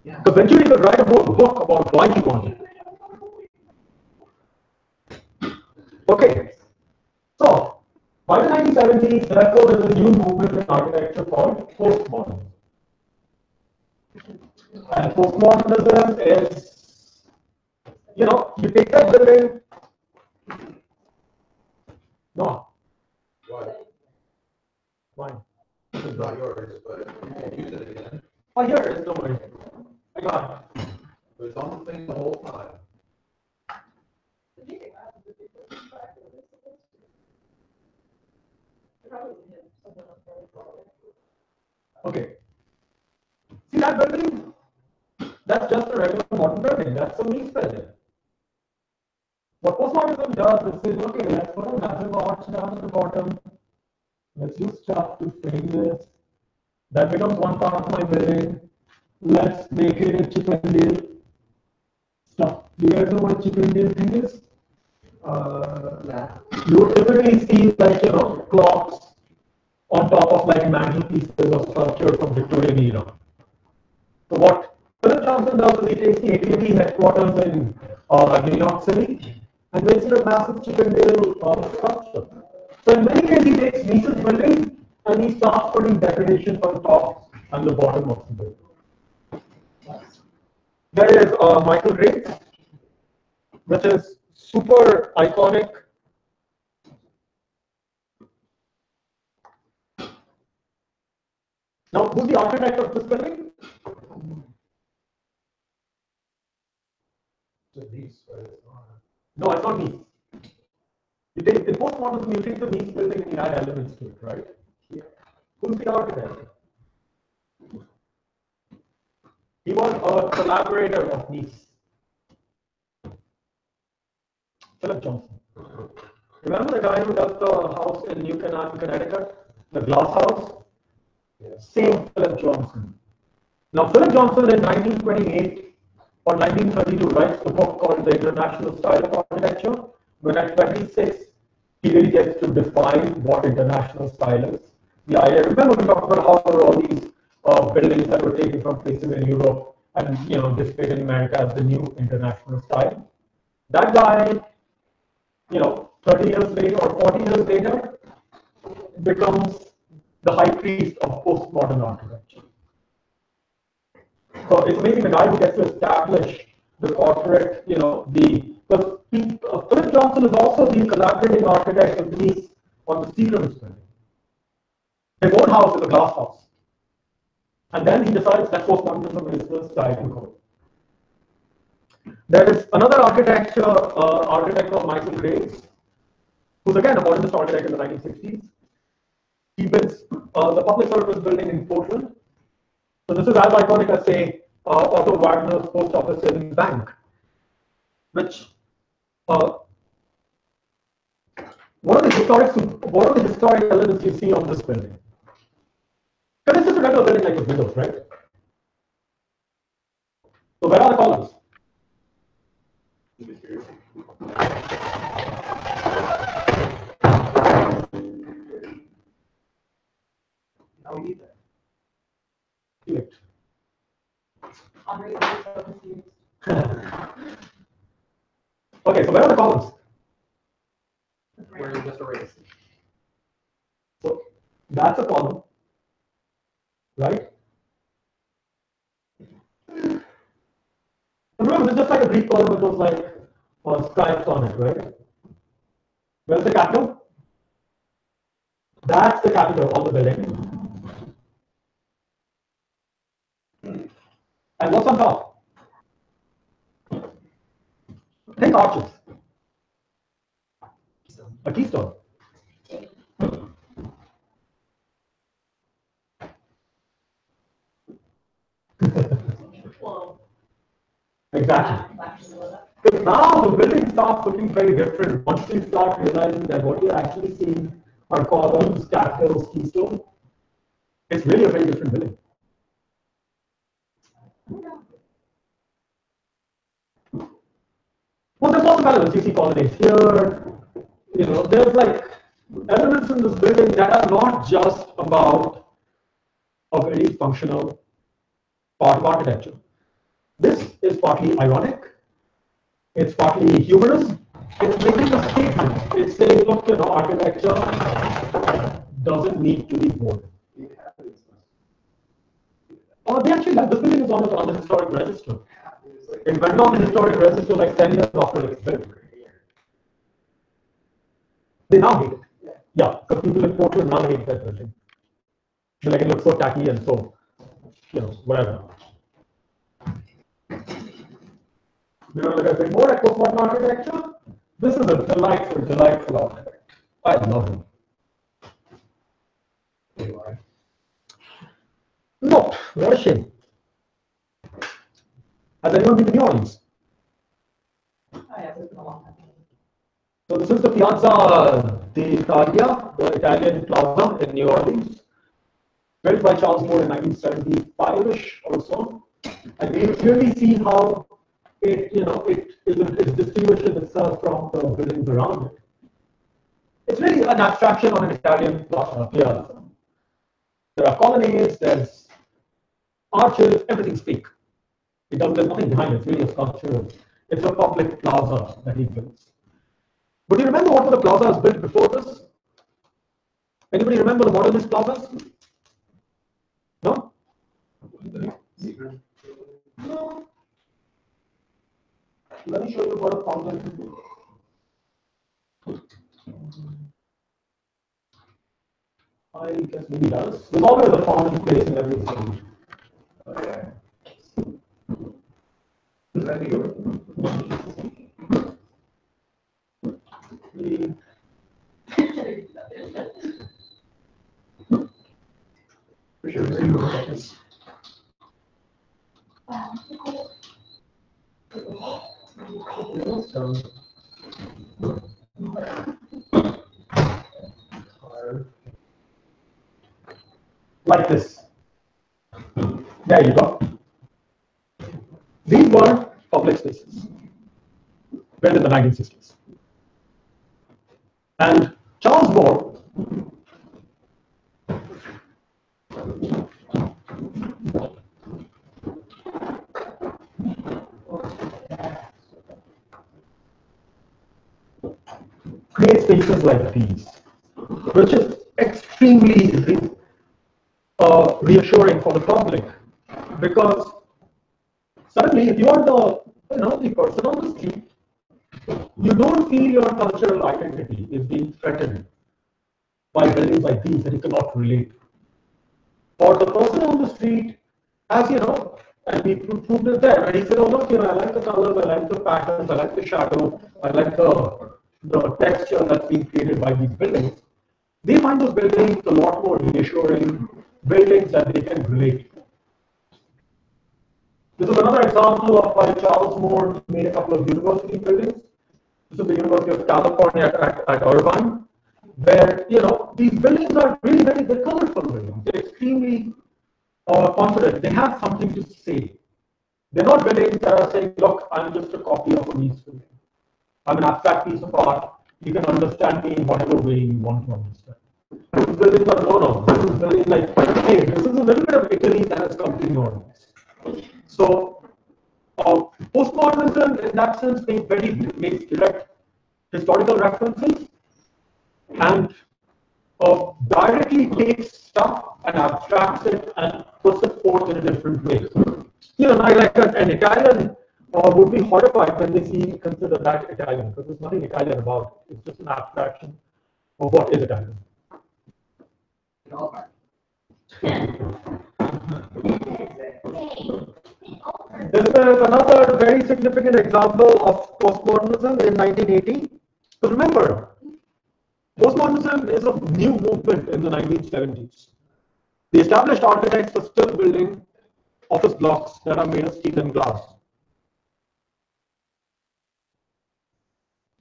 Because eventually you will write a book about why you want it. Okay. So, by the 1970s, therefore, there was a new movement in architecture called postmodern. And postmodernism is, you know, you take that building. No. Why? Why? It's not yours, but you can use it again. Oh, here it is, don't worry. I got it. But it's on the thing the whole time. Okay. See that building? That's just a regular modern building. That's a Mies building. What postmodernism does is say, okay, let's put a massive arch down at the bottom. Let's use stuff to frame this. That becomes one part of my building. Let's make it a Chippendale stuff. Do you guys know what a Chippendale thing is? You typically see, like, you know, clocks on top of like mantelpieces of sculpture from Victorian era. So what Philip Johnson does is he takes the AT&T headquarters in New York City and makes it a massive Chippendale sculpture. So in many cases he takes Mies's building and he starts putting decorations on top and the bottom of the building. There is Michael Graves, which is super iconic. Now, who's the architect of this building? No, it's not Mies. You take the postmodernism, you take the Mies building and you add elements to it, right? Yeah. Who's the architect? He was a collaborator of Mies. Philip Johnson. Remember the guy who does the house in New Canaan, Connecticut? The glass house? Yes. Same Philip Johnson. Now, Philip Johnson in 1928 or 1932 writes the book called The International Style of Architecture, when at 26, he really gets to define what international style is. The idea, remember we talked about how there were all these buildings that were taken from places in Europe and, you know, displayed in America as the new international style. That guy, you know, 30 years later or 40 years later, becomes the high priest of postmodern architecture. So it's amazing the guy who gets to establish the corporate, you know, Philip Johnson is also the collaborating architect of Mies on the Stevens building. His own house is a glass house. And then he decides that postmodernism is the style to go. There is another architect called Michael Graves, who's again a modernist architect in the 1960s. He builds the public service building in Portland. So this is as iconic as, say, Otto Wagner's post office savings bank, which what are the historic elements you see on this building? Because it's just a regular building like with windows, right? So where are the columns? Now we need that. Correct. Okay, so where are the columns? Where you just erased. So that's a column, right? And remember, it's just like a Greek column, it was like stripes on it, right? Where's the capital? That's the capital of the building. And what's on top? Think arches. A keystone. Exactly. Because now the building starts looking very different once you start realizing that what you're actually seeing are columns, capitals, keystone. It's really a very different building. Well, there's lots of elements. You see colonnades here. You know, there's like elements in this building that are not just about a very functional part of architecture. This is partly ironic. It's partly humorous. It's making a statement. It's saying, look, you know, architecture doesn't need to be bold. They actually, this building is almost on the historic register. It went on the historic register like 10 years after it's built. They now hate it. Yeah, because people in Portland now hate that building. They're like, it looks so tacky and so, you know, whatever. You want to look a bit more at postmodern architecture? This is a delightful architect. I love him. No, what a shame. Has anyone been to New Orleans? Oh, yeah, it's been a long time. So this is the Piazza d'Italia, the Italian plaza in New Orleans, built by Charles Moore in 1975-ish or so. And we clearly see how it, you know, it distinguishes itself from the buildings around it. It's really an abstraction on an Italian piazza. There are colonnades, there's arches, everything's fake. There's nothing behind it, it's really a sculpture. It's a public plaza that he builds. But do you remember what were the plazas built before this? Anybody remember the modernist plazas? No? No. Let me show you what a plaza is. I guess maybe does. There's always a fountain place in every city. Okay. Let me go. Like this. There you go. These were public spaces built in the 1960s. And Charles Moore creates spaces like these, which is extremely reassuring for the public, because suddenly, if you are the person on the street, you don't feel your cultural identity is being threatened by buildings like these that you cannot relate to. Or the person on the street, as you know, and we proved it there, and he said, oh look, you know, I like the colors, I like the patterns, I like the shadow, I like the texture that's being created by these buildings. They find those buildings a lot more reassuring, buildings that they can relate to. This is another example of why Charles Moore made a couple of university buildings. This is the University of California at Irvine, where, you know, these buildings are really they're colorful buildings. They're extremely confident. They have something to say. They're not buildings that are saying, look, I'm just a copy of a nice building. I'm an abstract piece of art. You can understand me in whatever way you want to understand. This buildings are no. This is building like, hey, this is a little bit of Italy that has come to New Orleans. So, postmodernism in that sense makes direct historical references and directly takes stuff and abstracts it and puts it forth in a different way. You know, like an Italian would be horrified when they consider that Italian, because there's nothing Italian about it. It's just an abstraction of what is Italian. This is another very significant example of postmodernism in 1980. So remember, postmodernism is a new movement in the 1970s. The established architects are still building office blocks that are made of steel and glass.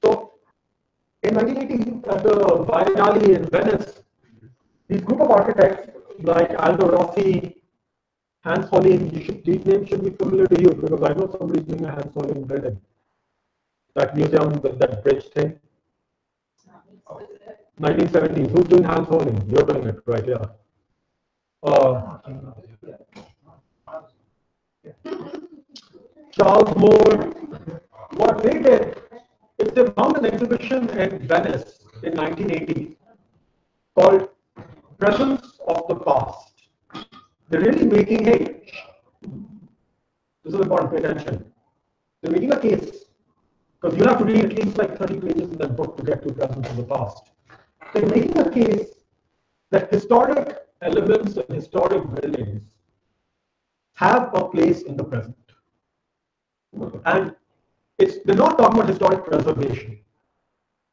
So, in 1980, at the Biennale in Venice, these group of architects like Aldo Rossi, Hans Hollein, these names should be familiar to you because I know somebody's doing a Hans Hollein building. That museum, that bridge thing. 1970s. Who's doing Hans Hollein? You're doing it, right? Yeah. Charles Moore. What they did is they found an exhibition in Venice in 1980 called Presence of the Past. They're really making, hey, this is important, pay attention. They're making a case, because you have to read at least like 30 pages in that book to get to Presence of the Past. They're making a case that historic elements and historic buildings have a place in the present. And they're not talking about historic preservation.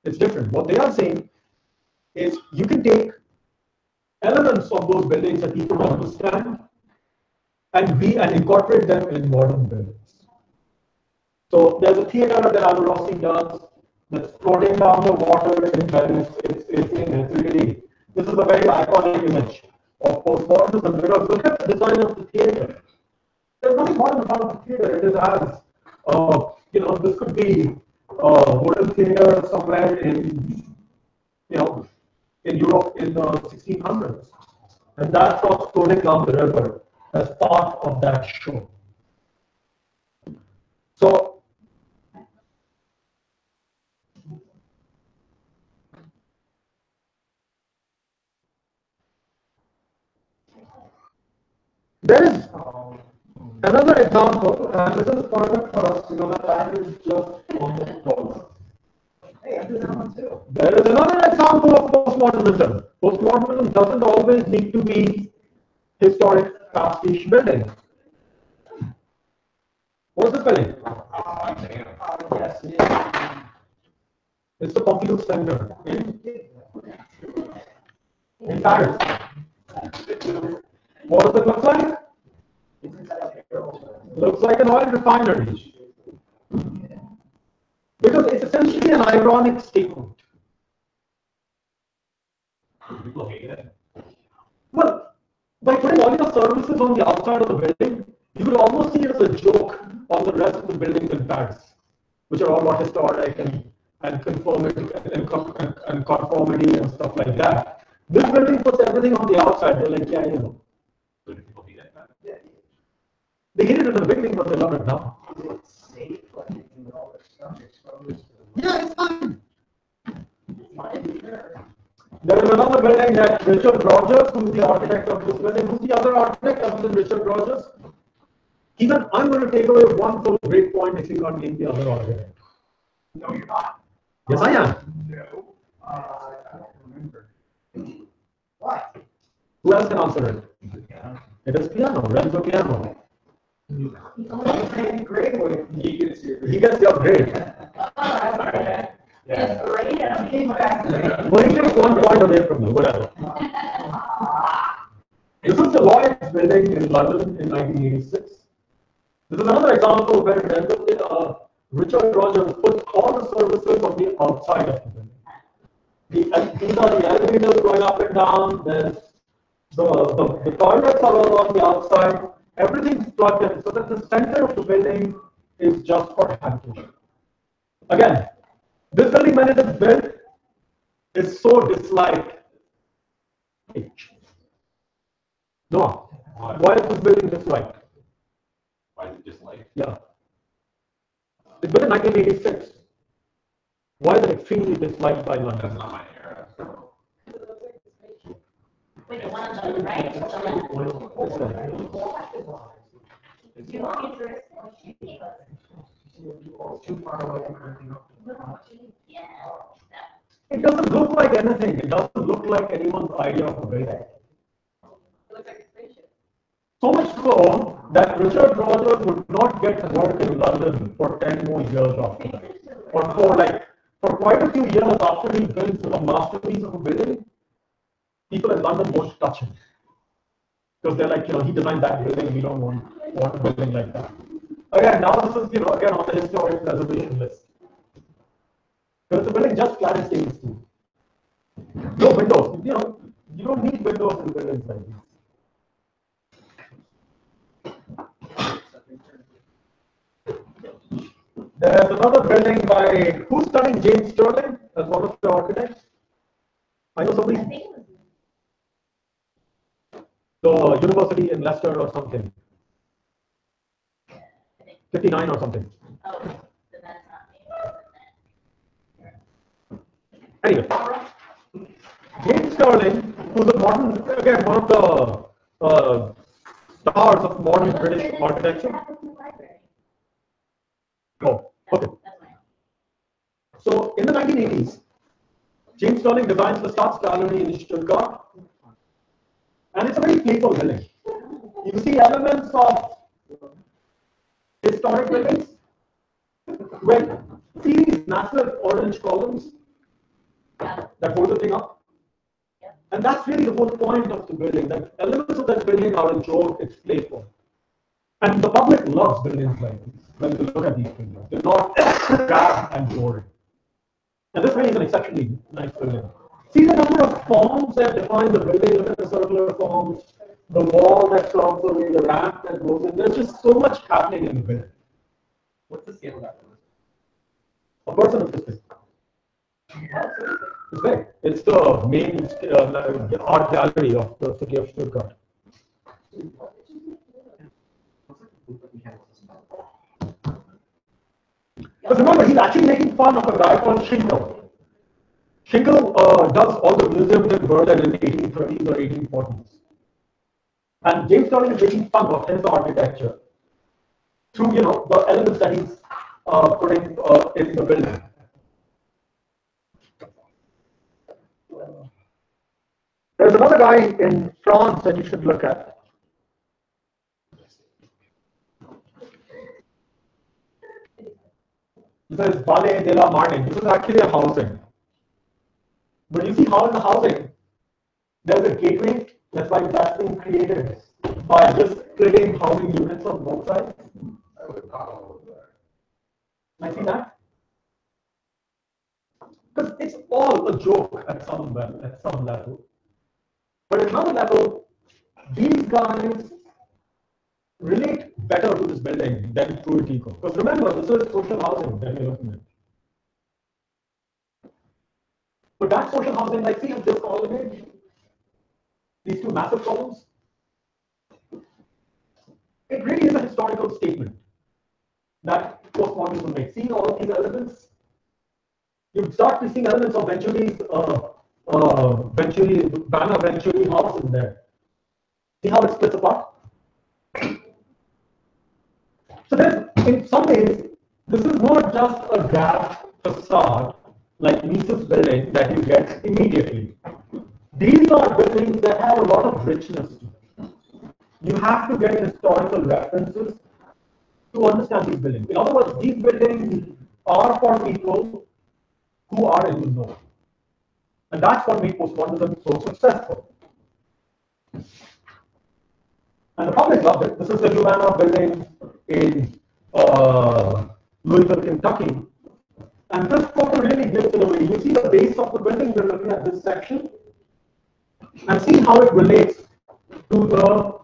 It's different. What they are saying is you can take elements of those buildings that people don't understand and incorporate them in modern buildings. So there's a theater that Aldo Rossi does that's floating down the water in Venice. This is a very iconic image of postmodernism because look at the design of the theater. There's nothing modern about the theater. It is as this could be a wooden theater somewhere in Europe in the 1600s. And that's what's floating down the river as part of that show. So, there is another example, and this is important for us, the time is just almost over. There is another example of postmodernism. Postmodernism doesn't always need to be historic pastiche buildings. What's the building? Yes. It's the Pompidou Center in Paris. What does it look like? Looks like an oil refinery. Because it's essentially an ironic statement. Well, by putting all your services on the outside of the building, you will almost see it as a joke on the rest of the buildings in Paris, which are all about historic and conformity and conformity and stuff like that. This building puts everything on the outside. They're like, yeah, you know. They hate it in the beginning, but they love it now. Yeah, it's fine. There is another building that Richard Rogers, who is the architect of this building. Who's the other architect other than Richard Rogers? Even I'm going to take away one full great point if you can't name the other architect. No, you're not. Yes, I am. No. I don't remember. Why? Who else can answer it? It is Piano, Renzo Piano. He gets your grade. Yeah. Well, he takes 1 point away from you, whatever. This is the Lloyd's building in London in 1986. This is example where Richard Rogers puts all the services on the outside of the building. These are the elevators going up and down. There's the toilets are all on the outside. Everything's plugged in, so that the center of the building is just for habitation. Again, this building, when it is built, is so disliked. No. Why is this building disliked? Why is it disliked? Yeah. It's built in 1986. Why is it extremely disliked by London? That's not my era. Wait, the one on the right? You want interest? Too far away from everything else. Yeah. It doesn't look like anything. It doesn't look like anyone's idea of a building. It looks like a spaceship. So much so that Richard Rogers would not get work in London for 10 more years after that. Or for quite a few years after he builds a masterpiece of a building, people in London won't touch him. Because they're like, he designed that building, we don't want a building like that. Again, now this is, again on the historic preservation list. Because the building just Clarence Davies too. No windows. You don't need windows in buildings like these. There's another building by, who's studying James Sterling as one of the architects? I know somebody. The university in Leicester or something. 59 or something. Oh, then that's not me. Anyway, James Sterling, who's a modern, again, one of the stars of modern British architecture. Oh, okay. So in the 1980s, James Sterling designs the Staatsgalerie in Stuttgart, and it's a very playful building. You see elements of historic buildings. Well, see these massive orange columns that hold the thing up? And that's really the whole point of the building, that elements of that building are a joke, it's playful. And the public loves buildings like these, when they look at these buildings. They're not drab and boring. And this building is an exceptionally nice building. See the number of forms that define the building, look at the circular forms, the wall that serves the way, the ramp that goes in. There's just so much happening in the building. What's the scale of that? A person of this big. It's big. It's the main art gallery of the city of Stuttgart. But remember, he's actually making fun of a guy called Schinkel. Schinkel does all the museums in Berlin in the 1830s or 1840s. And James Sterling is making fun of his architecture through, the elements that he's putting in the building. There's another guy in France that you should look at. This is Palais de la Marne. This is actually a housing. But you see how in the housing, there's a gateway that's like that's being created by just splitting housing units on both sides. I see that? Because it's all a joke at some level. But at another level, these guys relate better to this building than to it eco. Because remember, this is social housing that you're looking at. But that social housing, like see this column, these two massive columns, it really is a historical statement that postmodernism makes. See all of these elements? You start to see elements of Venturi's Banner Venturi house in there. See how it splits apart? So then, in some ways, this is not just a dash facade like Mises building that you get immediately. These are buildings that have a lot of richness to them. You have to get historical references to understand these buildings. In other words, these buildings are for people who are in the know. And that's what made postmodernism so successful. And the public loved it. This is the Lubana building in Louisville, Kentucky. And this photo really gives it away. You see the base of the building, we're looking at this section, and see how it relates to the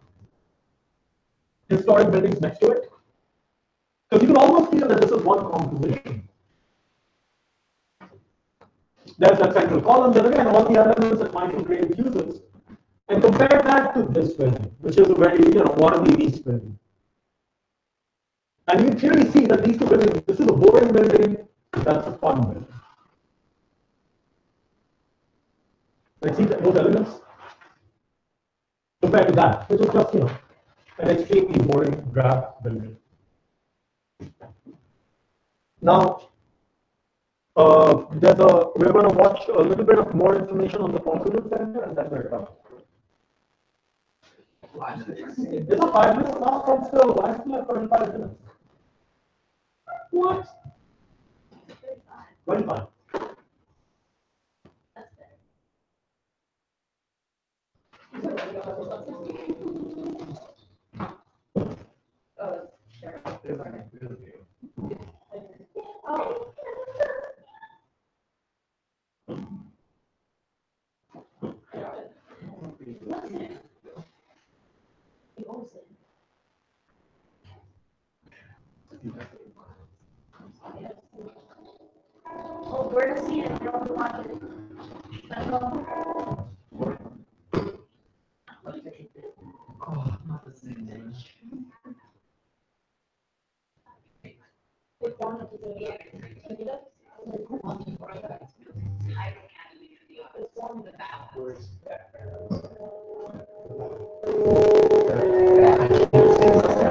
historic buildings next to it. Because you can almost feel that this is one composition. There's that central column, there again all the elements that Michael Graves uses. And compare that to this building, which is a very, Waterloo East building. And you clearly see that these two buildings, this is a boring building, that's a fun building. Like, see those elements? Compared to that, which is just, an extremely boring, drab building. Now, we're going to watch a little bit of more information on the Consulate Center, and then we're done. It's a 5 minutes now, from still, why still have 45 minutes? What? 25. Oh, where to see it? I don't want it. That's all. Oh, not the same name.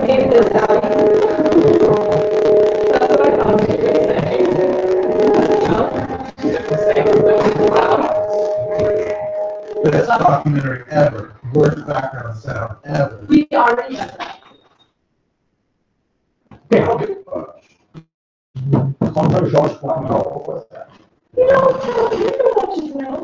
Maybe this value. That's what I thought you were saying. Best documentary ever, worst background sound ever. We already had that. George Foreman. You know what you know.